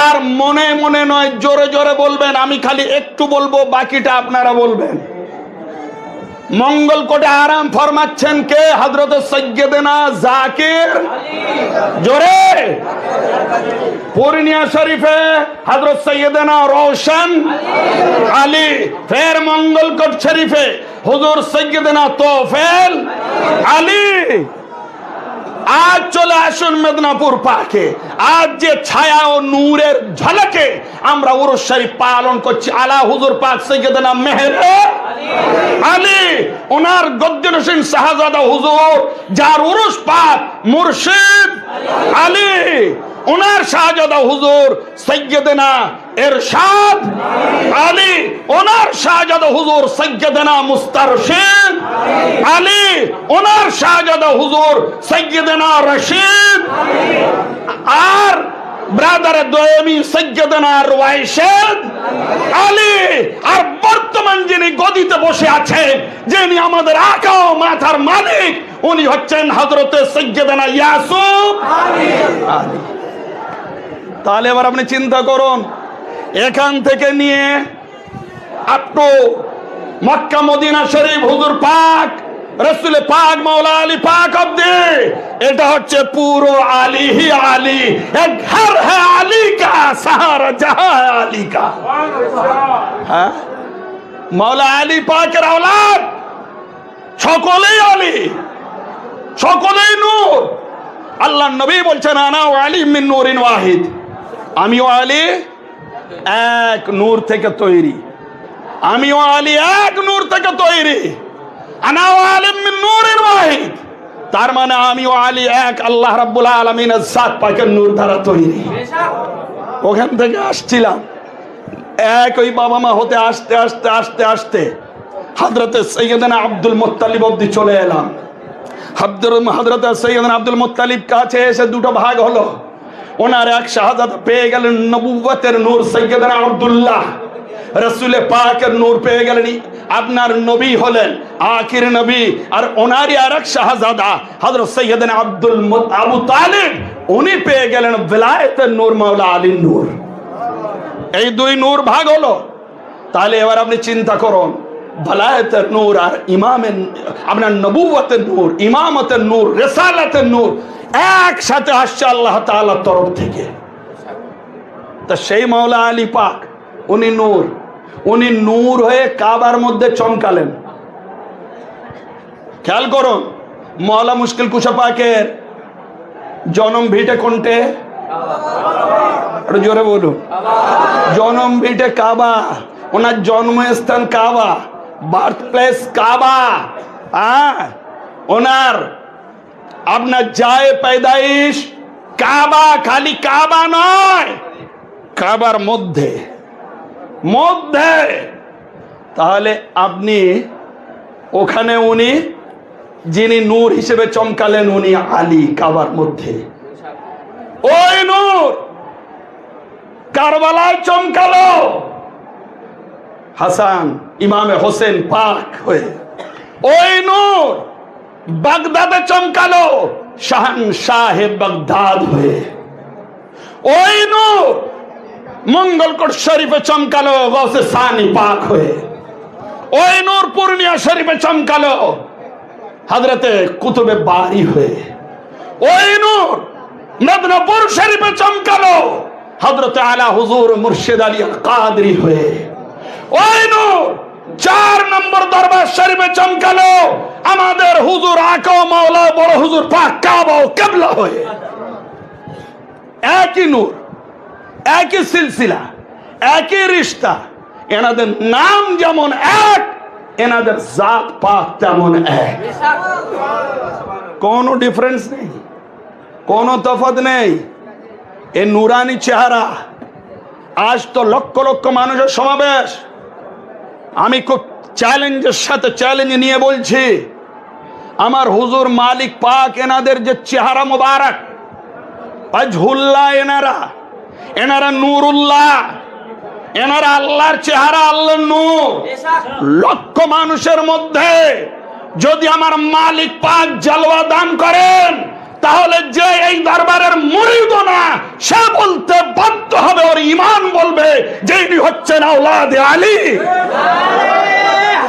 আর মনে মনে নয়, জোরে জোরে বলবেন। আমি খালি একটু বলবো, বাকিটা আপনারা বলবেন। মঙ্গল কোটে আরাম ফরমাচ্ছেন কে? হযরত সৈয়দনা জাকির, জোরে। পূর্ণিয়া শরীফে হযরত সৈয়দনা রওশন আলী। ফের মঙ্গল কোট শরীফে হুজুর সৈয়দনা তোফেল আলী। আজ চলে আসুন মেদিনীপুর পাকে, আজ যে ছায়া ও নূরের ঝলকে আমরা উরুস শরীফ পালন করছি। আলা হুজুর পাক সৈয়দনা মেহেরে আলী, ওনার গদ্দনশীন শাহজাদা হুজুর, যার উরুস পাক মুর্শিদ আলী, ওনার শাহজাদা হুজুর সৈয়দনা ইরশাদ আলী, ওনার শাহজাদা হুজুর সৈয়দনা মুস্তারশিদ আলী, ওনার শাহজাদা হুজুর সৈয়দনা রশিদ, আর ব্রাদার দোয়েমি সৈয়দনা রওয়াইশেদ আলী। আর বর্তমান যিনি গদিতে বসে আছেন, যিনি আমাদের আকা ও মাথার মালিক, উনি হচ্ছেন হযরতে সৈয়দনা ইয়াসুফ আলী। তাহলে এবার আপনি চিন্তা করুন, এখান থেকে নিয়ে আপ টু মক্কা মদিনা শরীফ হুজুর পাক, রসুল পাক, মাওলা আলী পাক অব্দি, এটা হচ্ছে পুরো আলী হি আলী। এক ঘর হ্যাঁ আলী কা, সারা জাহাঁ আলী কা। হ্যাঁ, মাওলা আলী পাকের আওলাদ সকলেই আলী, সকলেই নূর। আল্লাহ নবী বলছেন আনা আলী মিন নূরিন ওয়াহিদ, আমিও আলী এক নূর থেকে তৈরি, আমিও আলী এক নূর থেকে তৈরি। আনা আলী মিন নূরিন ওয়াহিদ, তার মানে আমিও আলী এক আল্লাহ রাব্বুল আলামিনের জাত পাকের নূর দ্বারা তৈরি। ওখান থেকে আসছিলাম, এক ওই বাবা মা হতে আসতে আসতে আসতে আসতে হযরতে সৈয়দনা আব্দুল মুত্তালিব অবধি চলে এলাম। হযরতে সৈয়দনা আব্দুল মুত্তালিব কাছে এসে দুটো ভাগ হলো। ওনার এক শাহাদাত পেয়ে গেলেন নবুয়তের নূর সৈয়দনা আব্দুল্লাহ, রাসূলে পাকের নূর পেয়ে গেলেন, আপনার নবী হলেন আখির নবী। আর ওনারই আরেক শাহজাদা হযরত সৈয়দনা আবু তালিব, উনি পেয়ে গেলেন ভিলায়েতের নূর, মাওলা আলীর নূর। এই দুই নূর ভাগ হলো। তাহলে এবার আপনি চিন্তা করুন, ভিলায়েতের নূর আর ইমামের, আপনার নবুয়তের নূর, ইমামতের নূর, রিসালাতের নূর একসাথে আসছে আল্লাহ তাআলার তরফ থেকে। তা সেই মাওলা আলী পাক, উনি নূর, উনি নূর হয়ে কাবার মধ্যে চমকালেন। খেয়াল করুন, মাওলা মুশকিল কুশা পাকের জন্ম ভিটে কোনটে? জোরে বলুন। জন্ম ভিটে কাবা, ওনার জন্মস্থান কাবা, বার্থ প্লেস কাবা। ওনার আপনার যায় पैदाइश কাবা, খালি কাবা নয়, কাবার মধ্যে মধ্যে। তাহলে আপনি ওখানে উনি যিনি নূর হিসেবে চমকালেন, উনি আলী কাবার মধ্যে। ওই নূর কারবালায় চমকালো হাসান ইমামে হোসেন পাক হয়ে। ওই নূর বাগদাদে চমকালো শাহনশাহ বাগদাদ হয়ে। ওই নূর মঙ্গলকোট শরীফে চমকালো গৌসে সানি পাক হয়ে। ওই নূর পূর্ণিয়া শরীফে চমকালো হযরতে কুতুবে বারি হয়ে। ওই নূর মেদিনীপুর শরীফে চমকালো হযরতে আলা হুজুর মুর্শিদ আলী কাদরি হয়ে। ওই নূর 4 নম্বর দরবার শরীফে চমকালো আমাদের হুজুর আকা মাওলা বড় হুজুর পাক কাবা ও কিবলা হয়ে। একই নূর, একই সিলসিলা, একই রিশতা। এনাদের নাম যেমন এক, এনাদের জাত পাক তেমন এক। কোনো ডিফারেন্স নেই, কোনো তফাৎ নেই। এ নুরানি চেহারা। আজ তো লক্ষ লক্ষ মানুষের সমাবেশ। আমি খুব চ্যালেঞ্জের সাথে চ্যালেঞ্জ নিয়ে বলছি, আমার হুজুর মালিক পাক এনাদের যে চেহারা মোবারক, ওয়াজহুল্লাহ, এনারা নূরুল্লাহ, এনারা আল্লাহর চেহারা, আল্লাহর নূর। লক্ষ মানুষের মধ্যে যদি আমার মালিক পাক জালওয়া দান করেন, তাহলে যে এই দরবারের মুরিদ না, সে বলতে বাধ্য হবে, ওর ঈমান বলবে যে ইনি হচ্ছেন আওলাদে আলী।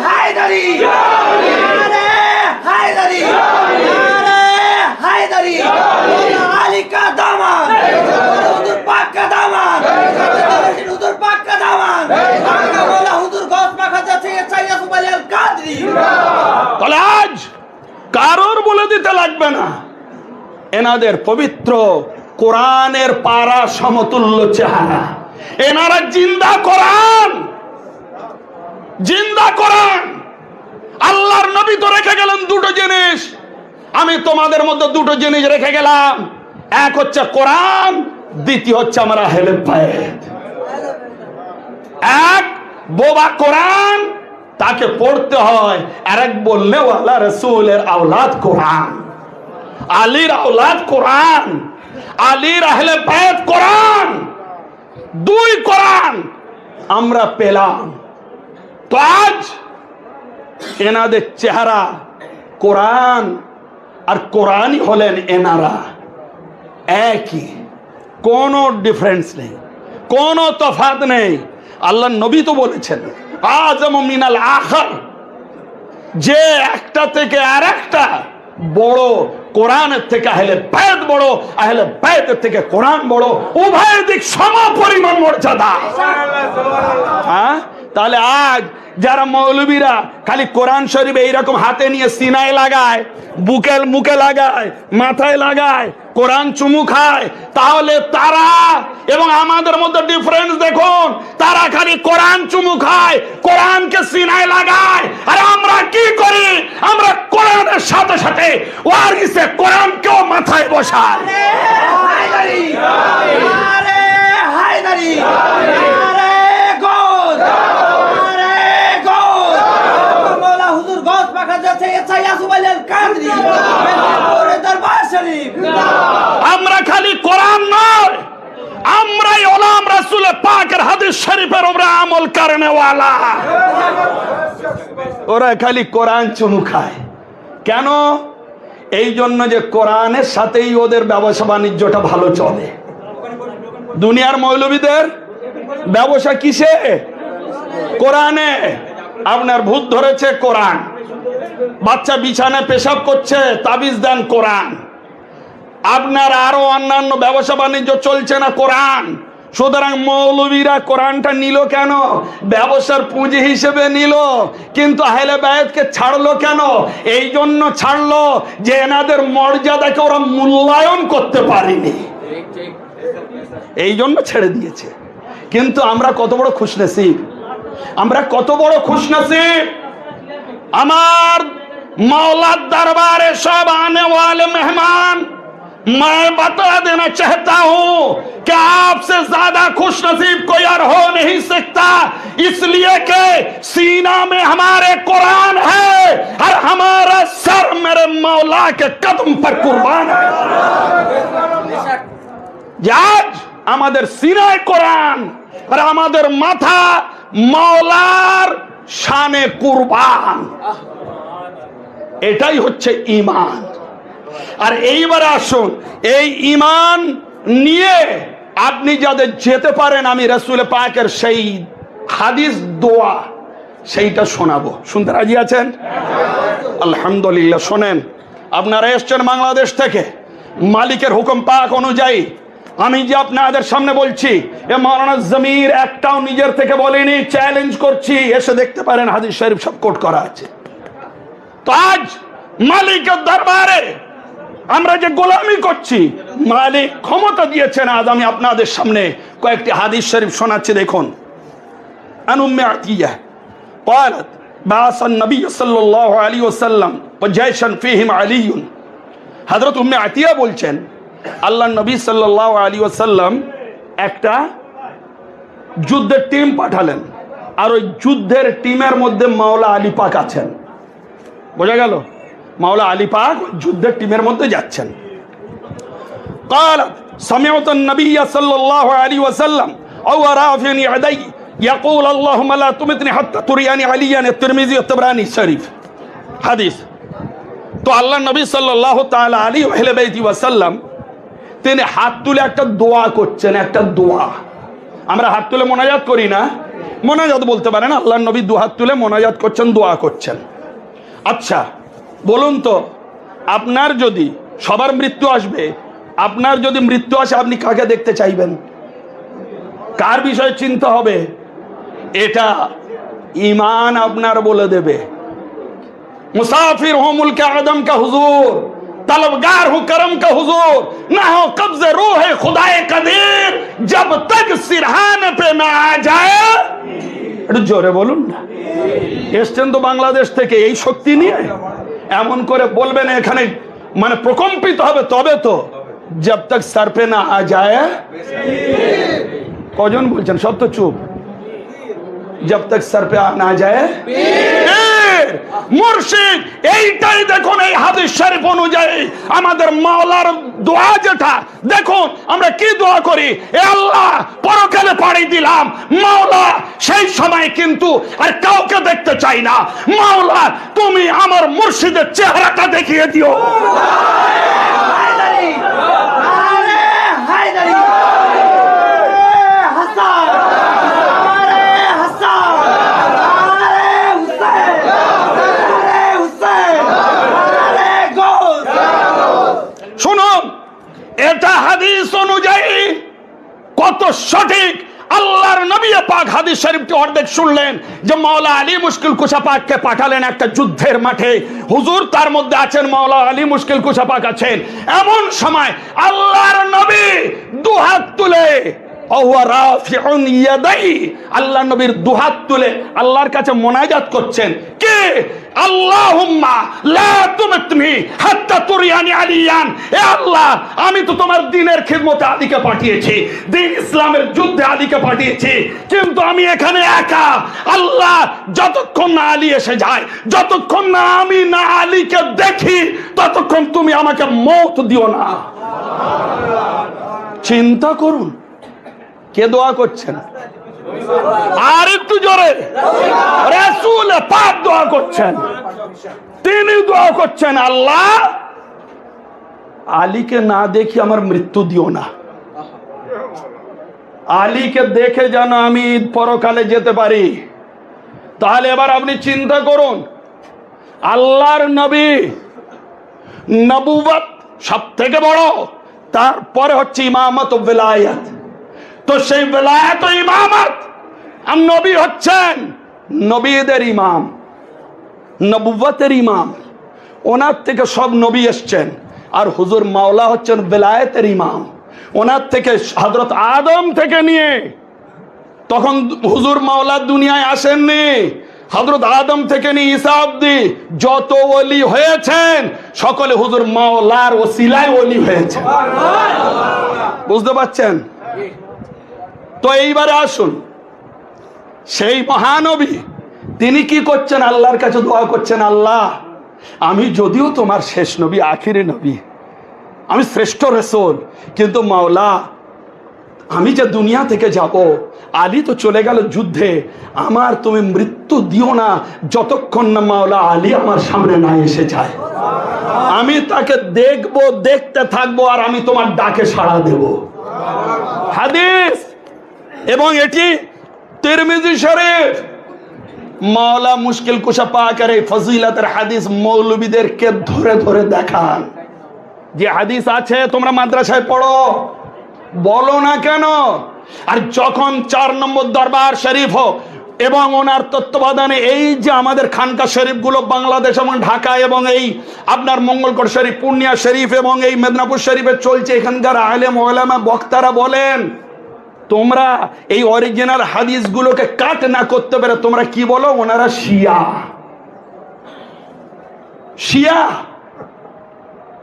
হায়দারি, হায়দারি, হায়দারি, আলী কা দামান, হুজুর পাক কা দামান, হুজুর পাক কা দামান, মাওলা হুজুর গস পাখা যাচ্ছে চাইয়া সুবাইল আল কাদরি। তাহলে আজ কারোর বলে দিতে লাগবে না, এনাদের পবিত্র কোরআনের পারা সমতুল্য চেহারা, এনারা জিন্দা কোরআন, জিন্দা কোরআন। আল্লাহর নবী তো রেখে গেলেন দুটো জিনিস, আমি তোমাদের মধ্যে দুটো জিনিস রেখে গেলাম, এক হচ্ছে কোরআন, দ্বিতীয় হচ্ছে আমার আহলে বাইত। এক বোবা কোরআন, তাকে পড়তে হয়, আর এক বললে ওয়ালা রাসূলের আওলাদ কোরআন, আলীর আওলাদ কোরআন, আলীর আহলে বাইত কোরআন। দুই কোরআন আমরা পেলাম। তো আজ এনাদের চেহারা কোরআন, আর কোরআনই হলেন এনারা, একই, কোনো ডিফারেন্স নেই, কোনো তফাৎ নেই। আল্লাহ নবী তো বলেছেন আযম মিনাল আখর, যে একটা থেকে আর একটা বড়, কোরআনের থেকে আহলে বাইত বড়, আহলে বাইতের থেকে কোরআন বড়, উভয় দিক সম পরিমাণ মর্যাদা। হ্যাঁ, তাহলে আজ যারা মৌলবীরা খালি কোরআন শরীফ এইরকম হাতে নিয়ে সিনায় লাগায়, মুখে লাগায়, মাথায় লাগায়, কোরআন চুমু খায়, তাহলে তারা এবং আমাদের মধ্যে ডিফারেন্স দেখুন। তারা খালি কোরআন চুমু খায়, কোরআনকে সিনায় লাগায়, আর আমরা কি করি? আমরা কোরআনের সাথে সাথে ওয়ারিসে কোরআনকেও মাথায় বসাই। হায়দারি, আরে হায়দারি, আরে গোল, আরে গোল, মাওলা হুজুর গস পাখা যাচ্ছে চাইয়া সুবাইল আল কাদরি, ওরে দরবার শরীফ। আমরা খালি কোরআন নয়, আমরাই ওলাম রাসূল পাকের হাদিস শরীফের উপরে আমল করনে ওয়ালা। ওরা খালি কোরআন চুমু খায় কেন? এই জন্য যে কোরআনের সাথেই ওদের ব্যবসা বাণিজ্যটা ভালো চলে। দুনিয়ার মৌলবীদের ব্যবসা কিসে? কোরআনে। আপনার ভূত ধরেছে, কোরআন। বাচ্চা বিছানায় পেশাব করছে, তাবিজ দেন, কোরআন। আপনার আরো অন্যান্য ব্যবসা বাণিজ্য চলছে না, কোরআন। সুতরাং মৌলবীরা কোরআনটা নিল কেন? ব্যবসার পুঁজি হিসেবে নিল। কিন্তু আহলে বায়াতকে ছাড়লো কেন? এই জন্য ছাড়লো যে এনাদের মর্যাদাকে ওরা মূল্যায়ন করতে পারেনি, এই জন্য ছেড়ে দিয়েছে। কিন্তু আমরা কত বড় খুশনসিব, আমরা কত বড় খুশনসিব। আমার मौला दरबार सब आने वाले मेहमान, मैं बता देना चाहता हूं कि आपसे ज्यादा खुश नसीब कोई और हो नहीं सकता, इसलिए कि सीना में हमारे कुरान है और हमारा सर मेरे मौला के कदम पर कुर्बान है। आज আমাদের সিনায় কোরআন আর আমাদের মাথা মওলার শানে কুরবান, এটাই হচ্ছে ঈমান। আর এইবারে আসুন, এই ঈমান নিয়ে আপনি যাদের যেতে পারেন, আমি রাসূল পাকের সেই হাদিস দোয়া সেইটা শোনাবো। শুনতে রাজি আছেন? আলহামদুলিল্লাহ। শোনেন, আপনারা এসছেন বাংলাদেশ থেকে, মালিকের হুকুম পাক অনুযায়ী আমি যে আপনাদের সামনে বলছি, এ মাওলানা জমির একটাও নিজের থেকে বলেনি, চ্যালেঞ্জ করছি। এসে দেখতে পারেন, হাদিস শরীফ সব কোট করা আছে। তো আজ মালিকের দরবারে আমরা যে গোলামি করছি, মালিক ক্ষমতা দিয়েছেন। আজ আমি আপনাদের সামনে কয়েকটি হাদিস শরীফ শোনাচ্ছি, দেখুন। আন উম্মে আতিয়া قالت بعث النبي صلى الله عليه وسلم وجيشا فيهم علي। হযরত উম্মে আতিয়া বলছেন, আল্লাহ নবী সাল্লাল্লাহু আলাইহি ওয়াসাল্লাম একটা যুদ্ধের টিম পাঠালেন, আর ওই যুদ্ধের টিমের মধ্যে মাওলা আলী পাক আছেন। বোঝা গেল? মাওলা আলী পাক যুদ্ধের টিমের মধ্যে যাচ্ছেন। قال سمعت النبي صلى الله عليه وسلم او رافع يديه يقول اللهم لا تمتني حتى تريني عليا الترمذي والطبراني শরীফ হাদিস। তো আল্লাহ নবী সাল্লাল্লাহু তাআলা আলাইহি ওয়া সাল্লাম তিনি হাত তুলে একটা দোয়া করছেন, একটা দোয়া। আমরা হাত তুলে মোনাজাত করি না, মোনাজাত বলতে পারেন। আল্লাহ নবী দু হাত তুলে মোনাজাত করছেন, দোয়া করছেন। আচ্ছা বলুন তো, আপনার যদি, সবার মৃত্যু আসবে, আপনার যদি মৃত্যু আসে আপনি কাকে দেখতে চাইবেন? কার বিষয়ে চিন্তা হবে? এটা ঈমান আপনার বলে দেবে। মুসাফির হো মুলকে আদম কা হুজুর, तलबगार हूं करम का हुजूर, ना हो कब्ज़े रूह खुदाए कदीर, जब तक सिरहाने पे ना आ जाए। একটু জোরে বলুন না। এসছেন তো বাংলাদেশ থেকে এই শক্তি নিয়ে, এমন করে বলবেন এখানে মানে প্রকম্পিত হবে, তবে তো जब तक सर पे ना आ जाए। কজন বলছেন? সব তো চুপ। जब तक सर पे ना जाए মুর্শিদ। এইটাই দেখুন এই হাদিস শরীফ অনুযায়ী আমাদের মাওলার দোয়া যেটা, দেখুন আমরা কি দোয়া করি, এ আল্লাহ পরকালে পাড়ি দিলাম, মাওলা সেই সময় কিন্তু আর কাউকে দেখতে চাই না, মাওলা তুমি আমার মুর্শিদের চেহারাটা দেখিয়ে দিও। হায়দারি, আরে হায়দারি, হাসান, আরে হাসান, আরে হুসেন, আরে হুসেন, আরে গোস। শুনুন, এটা হাদিস অনুযায়ী কত সঠিক। আল্লাহর নবী পাক হাদিস শরীফটি অর্ধেক শুনলেন যে মাওলা আলী মুশকিল কুশা পাককে পাঠালেন একটা যুদ্ধের মাঠে, হুজুর তার মধ্যে আছেন, মাওলা আলী মুশকিল কুশা পাক আছেন। এমন সময় আল্লাহর নবী দুহাত তুলে আল্লাহ নবীর দুহাত তুলে আল্লাহর কাছে মোনাজাত করছেন, কে আল্লাহুম্মা লা তুমিতনি হাত্তা তুরিয়ানি আলিয়ান। এ আল্লাহ, আমি তো তোমার দ্বীনের খিদমতে আলীকে পাঠিয়েছি, দ্বীন ইসলামের যুদ্ধে আলীকে পাঠিয়েছি, কিন্তু আমি এখানে একা। আল্লাহ, যতক্ষণ না আলী এসে যায়, যতক্ষণ না আমি না আলীকে দেখি, ততক্ষণ তুমি আমাকে মওত দিও না। চিন্তা করুন, কে দোয়া করছেন? আর একটু জোরে, রাসূল পাক দোয়া করছেন। তিনি দোয়া করছেন, আল্লাহ আলীকে না দেখি আমার মৃত্যু দিও না, আলীকে দেখে যেন আমি পরকালে যেতে পারি। তাহলে এবার আপনি চিন্তা করুন, আল্লাহর নবী, নবুয়ত সব থেকে বড়, তারপরে হচ্ছে ইমামত ও বিলায়াত। তো সেই বেলায়েত ও ইমামত, আর নবী হচ্ছেন নবীদের ইমাম, নবুয়তের ইমাম, ওনার থেকে সব নবী এসছেন। আর হুজুর মাওলা হচ্ছেন বেলায়েতের ইমাম, ওনার থেকে হযরত আদম থেকে নিয়ে, তখন হুজুর মাওলা দুনিয়ায় আসেননি, হযরত আদম থেকে নিয়ে ঈসা অবধি যত ওলি হয়েছেন সকলে হুজুর মাওলার ওসিলায় ওলি হয়েছে। বুঝতে পারছেন? তো এইবারে আসুন, সেই মহানবী তিনি কি করছেন? আল্লাহর কাছে দোয়া করছেন, আল্লাহ আমি যদিও তোমার শেষ নবী, আখিরি নবী, আমি শ্রেষ্ঠ রাসূল, কিন্তু মাওলা আমি যে দুনিয়া থেকে যাব, আলী তো চলে গেল যুদ্ধে, আমার তুমি মৃত্যু দিও না যতক্ষণ না মাওলা আলী আমার সামনে না এসে যায়। আমি তাকে দেখবো, দেখতে থাকবো, আর আমি তোমার ডাকে সাড়া দেব। হাদিস, এবং এটি তিরমিজি শরীফ। মাওলা মুশকিল কুশা পাকের এই ফজিলতের হাদিস মৌলবীদেরকে ধরে ধরে দেখান। যে হাদিস আছে তোমরা মাদ্রাসায় পড়ো, বলো না কেন? আর যখন 4 নম্বর দরবার শরীফ হোক এবং ওনার তত্ত্বাবধানে এই যে আমাদের খানকা শরীফগুলো বাংলাদেশ এবং ঢাকা এবং এই আপনার মঙ্গলকোট শরীফ, পূর্ণিয়া শরীফ এবং এই মেদিনীপুর শরীফে চলছে, এখানকার আলেম ওলামা বক্তারা বলেন, তোমরা এই অরিজিনাল হাদিসগুলোকে কাট না করতে পারে তোমরা কি বলো? ওনারা শিয়া। শিয়া,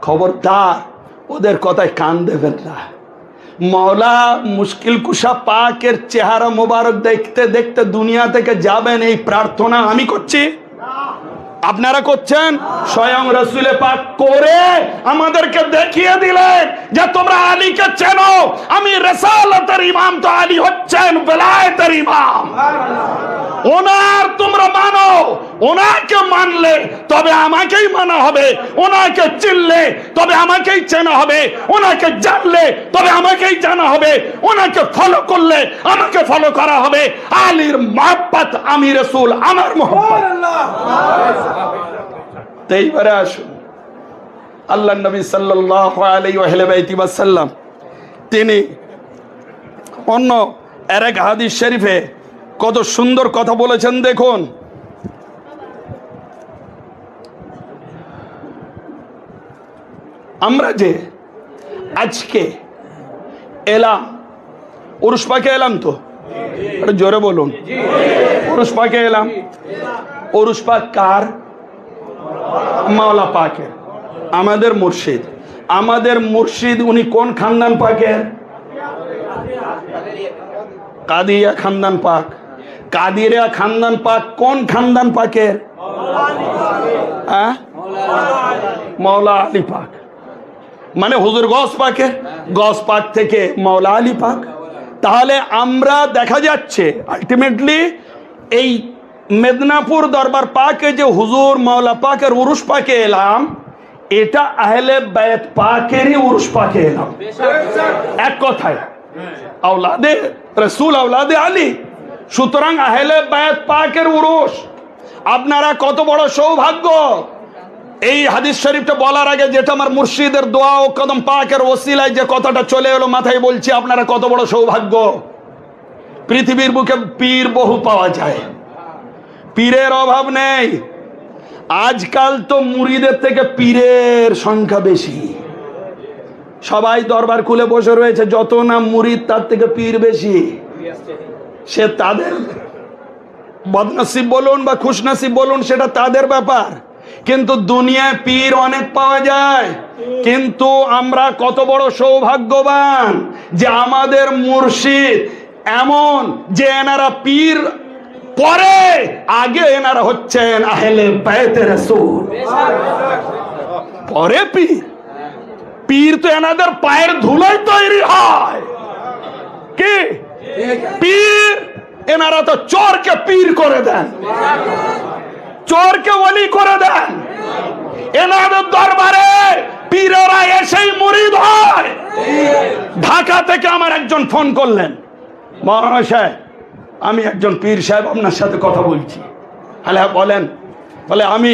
খবরদার ওদের কথায় কান দেবেন না। মওলা মুশকিল কুশা পাকের চেহারা মোবারক দেখতে দেখতে দুনিয়া থেকে যাবেন, এই প্রার্থনা আমি করছি। আপনারা করছেন? স্বয়ং রাসূলে পাক করে আমাদেরকে দেখিয়ে দিলেন যে তোমরা আলীকে চেনো, আমি রিসালাতের ইমাম, তো আলী হচ্ছেন বেলায়েতের ইমাম। ওনার তোমরা মানো, ওনাকে মানলে তবে আমাকেই মানা হবে, ওনাকে চিনলে তবে আমাকেই চেনা হবে, ওনাকে জানলে তবে আমাকেই জানা হবে, ওনাকে ফলো করলে আমাকে ফলো করা হবে। আলীর মহব্বত আমি রাসূল, আমার মহব্বত। এইবারে আসুন, আল্লাহ নবী সাল্লাল্লাহু আলাইহি ওয়া সাল্লাম তিনি অন্য আরেক হাদিস শরীফে কত সুন্দর কথা বলেছেন দেখুন। আমরা যে আজকে এলাম, উরুস পাকে এলাম, তো জোরে বলুন, উরুস পাকে এলাম। উরুস পাক কার? মাওলা পাকের, আমাদের মুর্শিদ। আমাদের মুর্শিদ উনি কোন খানদান পাকের? কাদিয়া খানদান পাক। কাদিরিয়া খানদান পাক কোন খানদান পাকের? মাওলা আলী পাক, মানে হুজুর গস পাকের। গস পাক থেকে মাওলা আলী পাক। তাহলে আমরা দেখা যাচ্ছে আলটিমেটলি এই মেদিনীপুর দরবার পাকে যে হুজুর মাওলা পাকের উরুস পাকে এলাম, এটা আহলে বাইত পাকেরই উরুস পাকে এলাম। এক কথায় আওলাদে রাসূল, আওলাদে আলী। সুতরাং আহলে বাইত পাকের উরুস। আপনারা কত বড় সৌভাগ্য! এই হাদিস শরীফটা বলার আগে যেটা আমার মুর্শিদের দোয়া ও কদম পাকের ওসিলায় যে কথাটা চলে এলো মাথায়, বলছি আপনারা কত বড় সৌভাগ্য। পৃথিবীর বুকে পীর বহু পাওয়া যায়, পীরের অভাব নেই। আজকাল তো মুরিদের থেকে পীরের সংখ্যা বেশি। সবাই দরবার খুলে বসে রয়েছে, যত না মুরিদ তার থেকে পীর বেশি। সে তাদের বদনসিব বলুন বা খুশনসিব বলুন, সেটা তাদের ব্যাপার। কিন্তু দুনিয়ায় পীর অনেক পাওয়া যায়। কিন্তু আমরা কত বড় সৌভাগ্যবান যে আমাদের মুর্শিদ এমন যে এনারা পীর পরে, আগে এনারা হচ্ছেন আহলে বাইতে রাসূল, পরে পীর। পীর তো এনাদের পায়ের ধুলোয় তৈরি হয়। কি পীর? এনারা তো চোরকে পীর করে দেন, চোরকে ওলি করে দেন। এনাদের দরবারে পীরেরা এসেই মুরিদ হয়। ঢাকা থেকে আমার একজন ফোন করলেন, মাওলানা সাহেব, আমি একজন পীর সাহেব আপনার সাথে কথা বলছি। হ্যাঁ বলেন। বলে আমি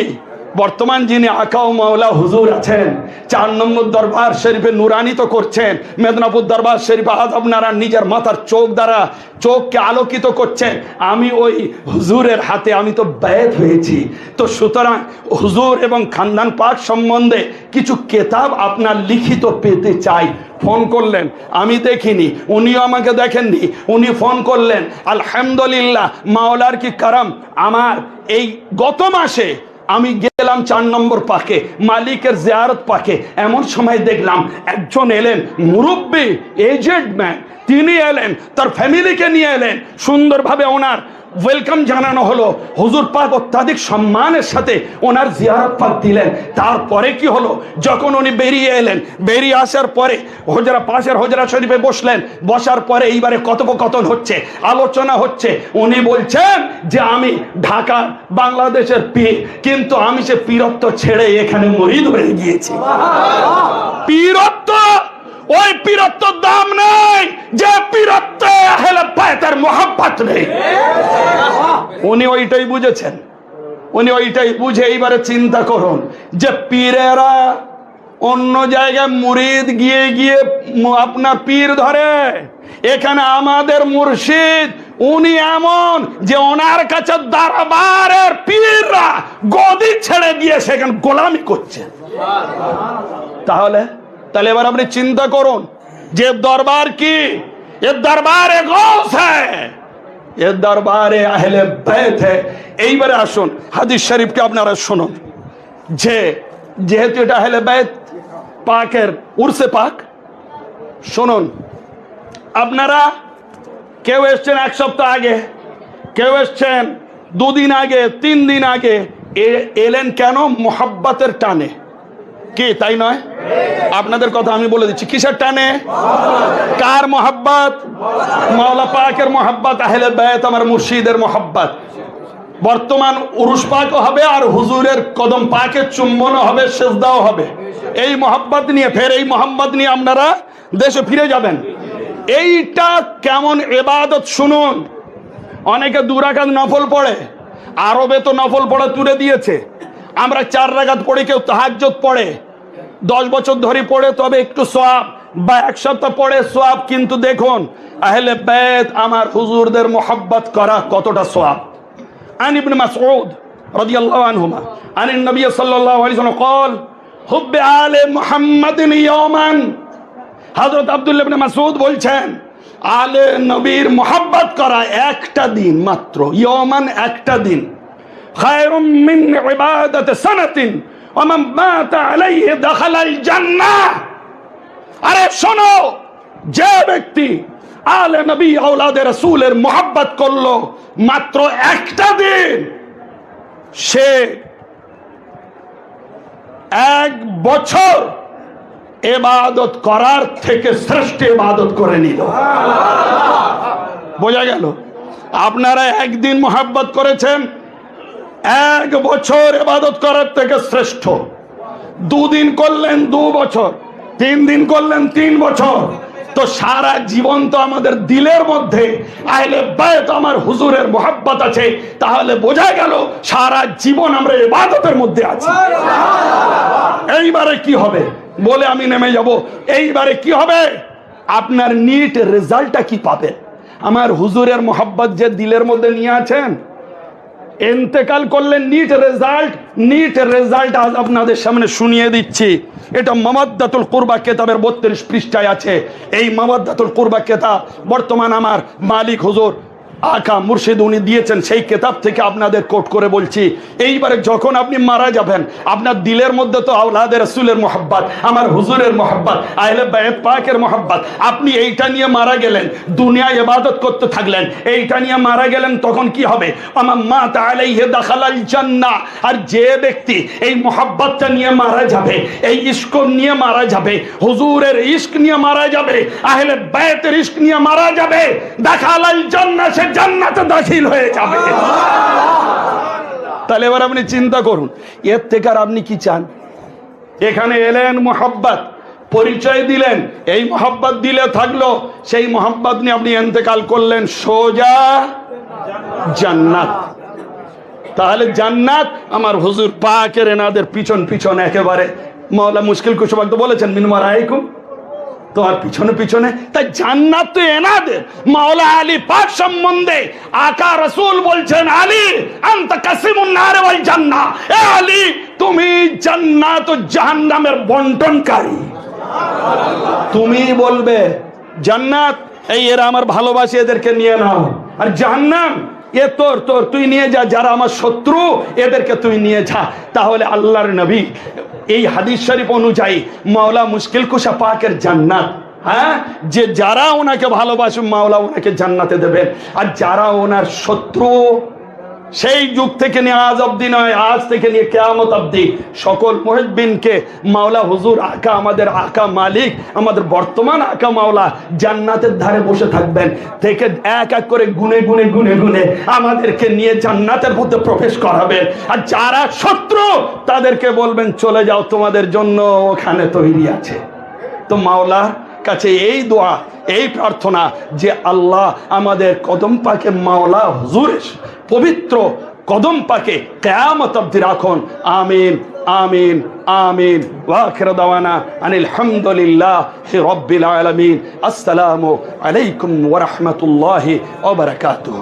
বর্তমান যিনি আকা ও মাওলা হুজুর আছেন 4 নম্বর দরবার শরীফে নুরানিত করছেন, মেদিনীপুর দরবার শরীফে আজ আপনারা নিজের মাথার চোখ দ্বারা চোখকে আলোকিত করছেন। আমি ওই হুজুরের হাতে আমি তো বায়াত হয়েছি, তো সুতরাং হুজুর এবং খানদান পাক সম্বন্ধে কিছু কিতাব আপনার লিখিত পেতে চাই। ফোন করলেন, আমি দেখিনি, উনিও আমাকে দেখেননি। উনি ফোন করলেন। আলহামদুলিল্লাহ, মাওলার কি কারাম, আমার এই গত মাসে আমি গেলাম 4 নম্বর পাকে, মালিকের জিয়ারত পাকে। এমন সময় দেখলাম একজন এলেন, মুরব্বী এজেড ম্যান, তিনি এলেন, তার ফ্যামিলিকে নিয়ে এলেন। সুন্দরভাবে ওনার ওয়েলকাম জানানো হলো। হুজুর পাক অত্যাধিক সম্মানের সাথে ওনার জিয়ারত পাক দিলেন। তারপরে কি হলো, যখন উনি বেরিয়ে এলেন, বেরিয়ে আসার পরে হুজরা পাশের হুজরা শরীফে বসলেন। বসার পরে এইবারে কথোপকথন হচ্ছে, আলোচনা হচ্ছে। উনি বলছেন যে আমি ঢাকা বাংলাদেশের পীর, কিন্তু আমি সে পীরত্ব ছেড়ে এখানে মুরিদ হয়ে গিয়েছি। পীরত্ব, ওই পীরত্বের দাম নেই যে পীরত্বে আহলে বাইতের মুহাব্বত নেই। উনি ওইটাই বুঝেছেন, উনি ওইটাই বুঝে এইবারে চিন্তা করুন যে পীরেরা অন্য জায়গায় মুরিদ গিয়ে গিয়ে আপনার পীর ধরে, এখানে আমাদের মুর্শিদ উনি এমন যে ওনার কাছে দরবারের পীররা গদি ছেড়ে দিয়ে সেখানে গোলামি করছে। তাহলে এবার আপনি চিন্তা করুন যে দরবার কি, এর দরবারে গৌস হ্যায়, এর দরবারে আহলে বাইত হ্যায়। এইবারে আসুন হাদিস শরীফকে আপনারা শুনুন, যে যেহেতু এটা আহলে বাইত পাকের উরসে পাক। শুনুন, আপনারা কেউ এসছেন 1 সপ্তাহ আগে, কেউ এসছেন 2 দিন আগে, 3 দিন আগে, এলেন কেন? মোহাব্বতের টানে, কি তাই নয়? আপনাদের কথা আমি বলে দিচ্ছি, কিসের টানে? কার মোহাব্বত? মাওলা পাকের মোহাব্বত, আহলে বাইত আমার মুর্শিদের মোহাব্বত। বর্তমান উরুস পাকও হবে আর হুজুরের কদম পাকে চুম্বনও হবে, সেজদাও হবে। এই মোহাব্বত নিয়ে, ফের এই মোহাব্বত নিয়ে আপনারা দেশে ফিরে যাবেন। এইটা কেমন ইবাদত শুনুন। অনেকে 2 রাকাত নফল পড়ে, আরবে তো নফল পড়া তুলে দিয়েছে। আমরা 4 রাকাত পড়ি, কেউ তাহাজ্জুদ পড়ে, 10 বছর ধরে পড়ে, তবে একটু সওয়াব, বা 1 সপ্তাহ পড়ে সওয়াব। কিন্তু দেখুন আহলে বাইত আমার হুজুরদের মোহাব্বত করা কতটা সওয়াব। عن ابن مسعود رضي الله عنهما عن النبي صلى الله عليه وسلم قال حب آل محمد يوما হযরত আব্দুল্লাহ ইবনে মাসউদ বলছেন, আলে নবীর মোহাব্বত করা একটা দিন মাত্র, ইয়মান একটা দিন, খায়রুম মিন ইবাদাতি সানাতিন ওয়া মান মাতা আলাইহি দাখালাল জান্নাহ। আরে শোনো, যে ব্যক্তি আলে নবী আওলাদে রাসূলের মোহাব্বত করলো মাত্র একটা দিন, সে 1 বছর ইবাদত করার থেকে শ্রেষ্ঠ ইবাদত করে নিল। বোঝা গেল? আপনারা একদিন মোহাব্বত করেছেন, 1 বছর ইবাদত করার থেকে শ্রেষ্ঠ। 2 দিন করলেন 2 বছর, 3 দিন করলেন 3 বছর। তো সারা জীবন তো আমাদের দিলের মধ্যে আহলে বাইত আমার হুজুরের মোহাব্বত আছে, তাহলে বোঝা গেল সারা জীবন আমরা ইবাদতের মধ্যে আছি। এইবারে কি হবে বলে আমি নেমে যাব। এইবারে কি হবে? আপনার নিট রেজাল্টটা কি পাবে? আমার হুজুরের মোহাব্বত যে দিলের মধ্যে নিয়ে আছেন, ইন্তেকাল করলেন, নিট রেজাল্ট আজ আপনাদের সামনে শুনিয়ে দিচ্ছি। এটা মাওয়াদ্দাতুল কুরবা কিতাবের 32 পৃষ্ঠায় আছে। এই মাওয়াদ্দাতুল কুরবা কিতাব বর্তমান আমার মালিক হুজুর আকা মুর্শিদ উনি দিয়েছেন, সেই কিতাব থেকে আপনাদের কোট করে বলছি। এইবারে যখন আপনি মারা যাবেন, আপনার দিলের মধ্যে তো আওলাদে রাসূলের মোহাব্বত, আমার হুজুরের মোহাব্বত, আহলে বাইত পাকের মোহাব্বত, আপনি এইটা নিয়ে মারা গেলেন, দুনিয়ায় ইবাদত করতে থাকলেন, এইটা নিয়ে মারা গেলেন, তখন কি হবে? আমার মাতা আলাইহি দাখালাল জান্নাহ। আর যে ব্যক্তি এই মোহাব্বতটা নিয়ে মারা যাবে, এই ইশক নিয়ে মারা যাবে, হুজুরের ইশক নিয়ে মারা যাবে, আহলে বাইতের ইশক নিয়ে মারা যাবে, দাখালাল জান্নাহ, সে জান্নাতে দাখিল হয়ে যাবে। তাহলে এবার আপনি চিন্তা করুন, এর থেকে আর আপনি কি চান? এখানে এলেন, মোহাব্বত পরিচয় দিলেন, এই মোহাব্বত দিলে থাকলো, সেই মোহাব্বত নিয়ে আপনি ইন্তেকাল করলেন, সোজা জান্নাত। তাহলে জান্নাত আমার হুজুর পাকের এনাদের পিছন পিছন একেবারে মাওলা মুশকিল কুশবাক তো বলেছেন, মিন ওয়ারাইকুম, তোমার পিছনে পিছনে। তাই জান্নাত তো এনাদের। মাওলা আলী পাক সম্বন্ধে আকা রাসূল বলছেন, আলী আনতা কাসিমুন নার ওয়াল জান্নাহ, এ আলী তুমি জান্নাত ও জাহান্নামের বন্টনকারী। তুমি বলবে জান্নাত এই এরা আমার ভালোবাসে, এদেরকে নিয়ে নাও, আর জাহান্নাম এ তোর তুই নিয়ে যা, যারা আমার শত্রু এদেরকে তুই নিয়ে যা। তাহলে আল্লাহর নবী এই হাদিস শরীফ অনুযায়ী মাওলা মুশকিল কুশা পাকের জান্নাত, হ্যাঁ, যে যারা ওনাকে ভালোবাসে মাওলা ওনাকে জান্নাতে দেবেন, আর যারা ওনার শত্রু, সেই যুগ থেকে নিয়ে আজ অব্দি নয়, আজ থেকে নিয়ে কিয়ামত অব্দি সকল মুহিব্বিনকে মাওলা হুজুর আকা, আমাদের আকা মালিক, আমাদের বর্তমান আকা মাওলা জান্নাতের ধারে বসে থাকবেন, থেকে এক এক করে গুনে গুনে গুনে গুনে আমাদেরকে নিয়ে জান্নাতের মধ্যে প্রবেশ করাবেন। আর যারা শত্রু তাদেরকে বলবেন চলে যাও, তোমাদের জন্য ওখানে তৈরি আছে। তো মাওলা কাছে এই দোয়া, এই প্রার্থনা যে আল্লাহ আমাদের কদম পাকে মাওলা হুজুরের পবিত্র কদম পাকে কিয়ামত অবধি রাখুন। আমিন আমিন আমিন। ওয়া আখিরু দাওয়ানা আনিল হামদুলিল্লাহি রাব্বিল আলামিন। আসসালামু আলাইকুম ওয়া রাহমাতুল্লাহি ওয়া বারাকাতুহু।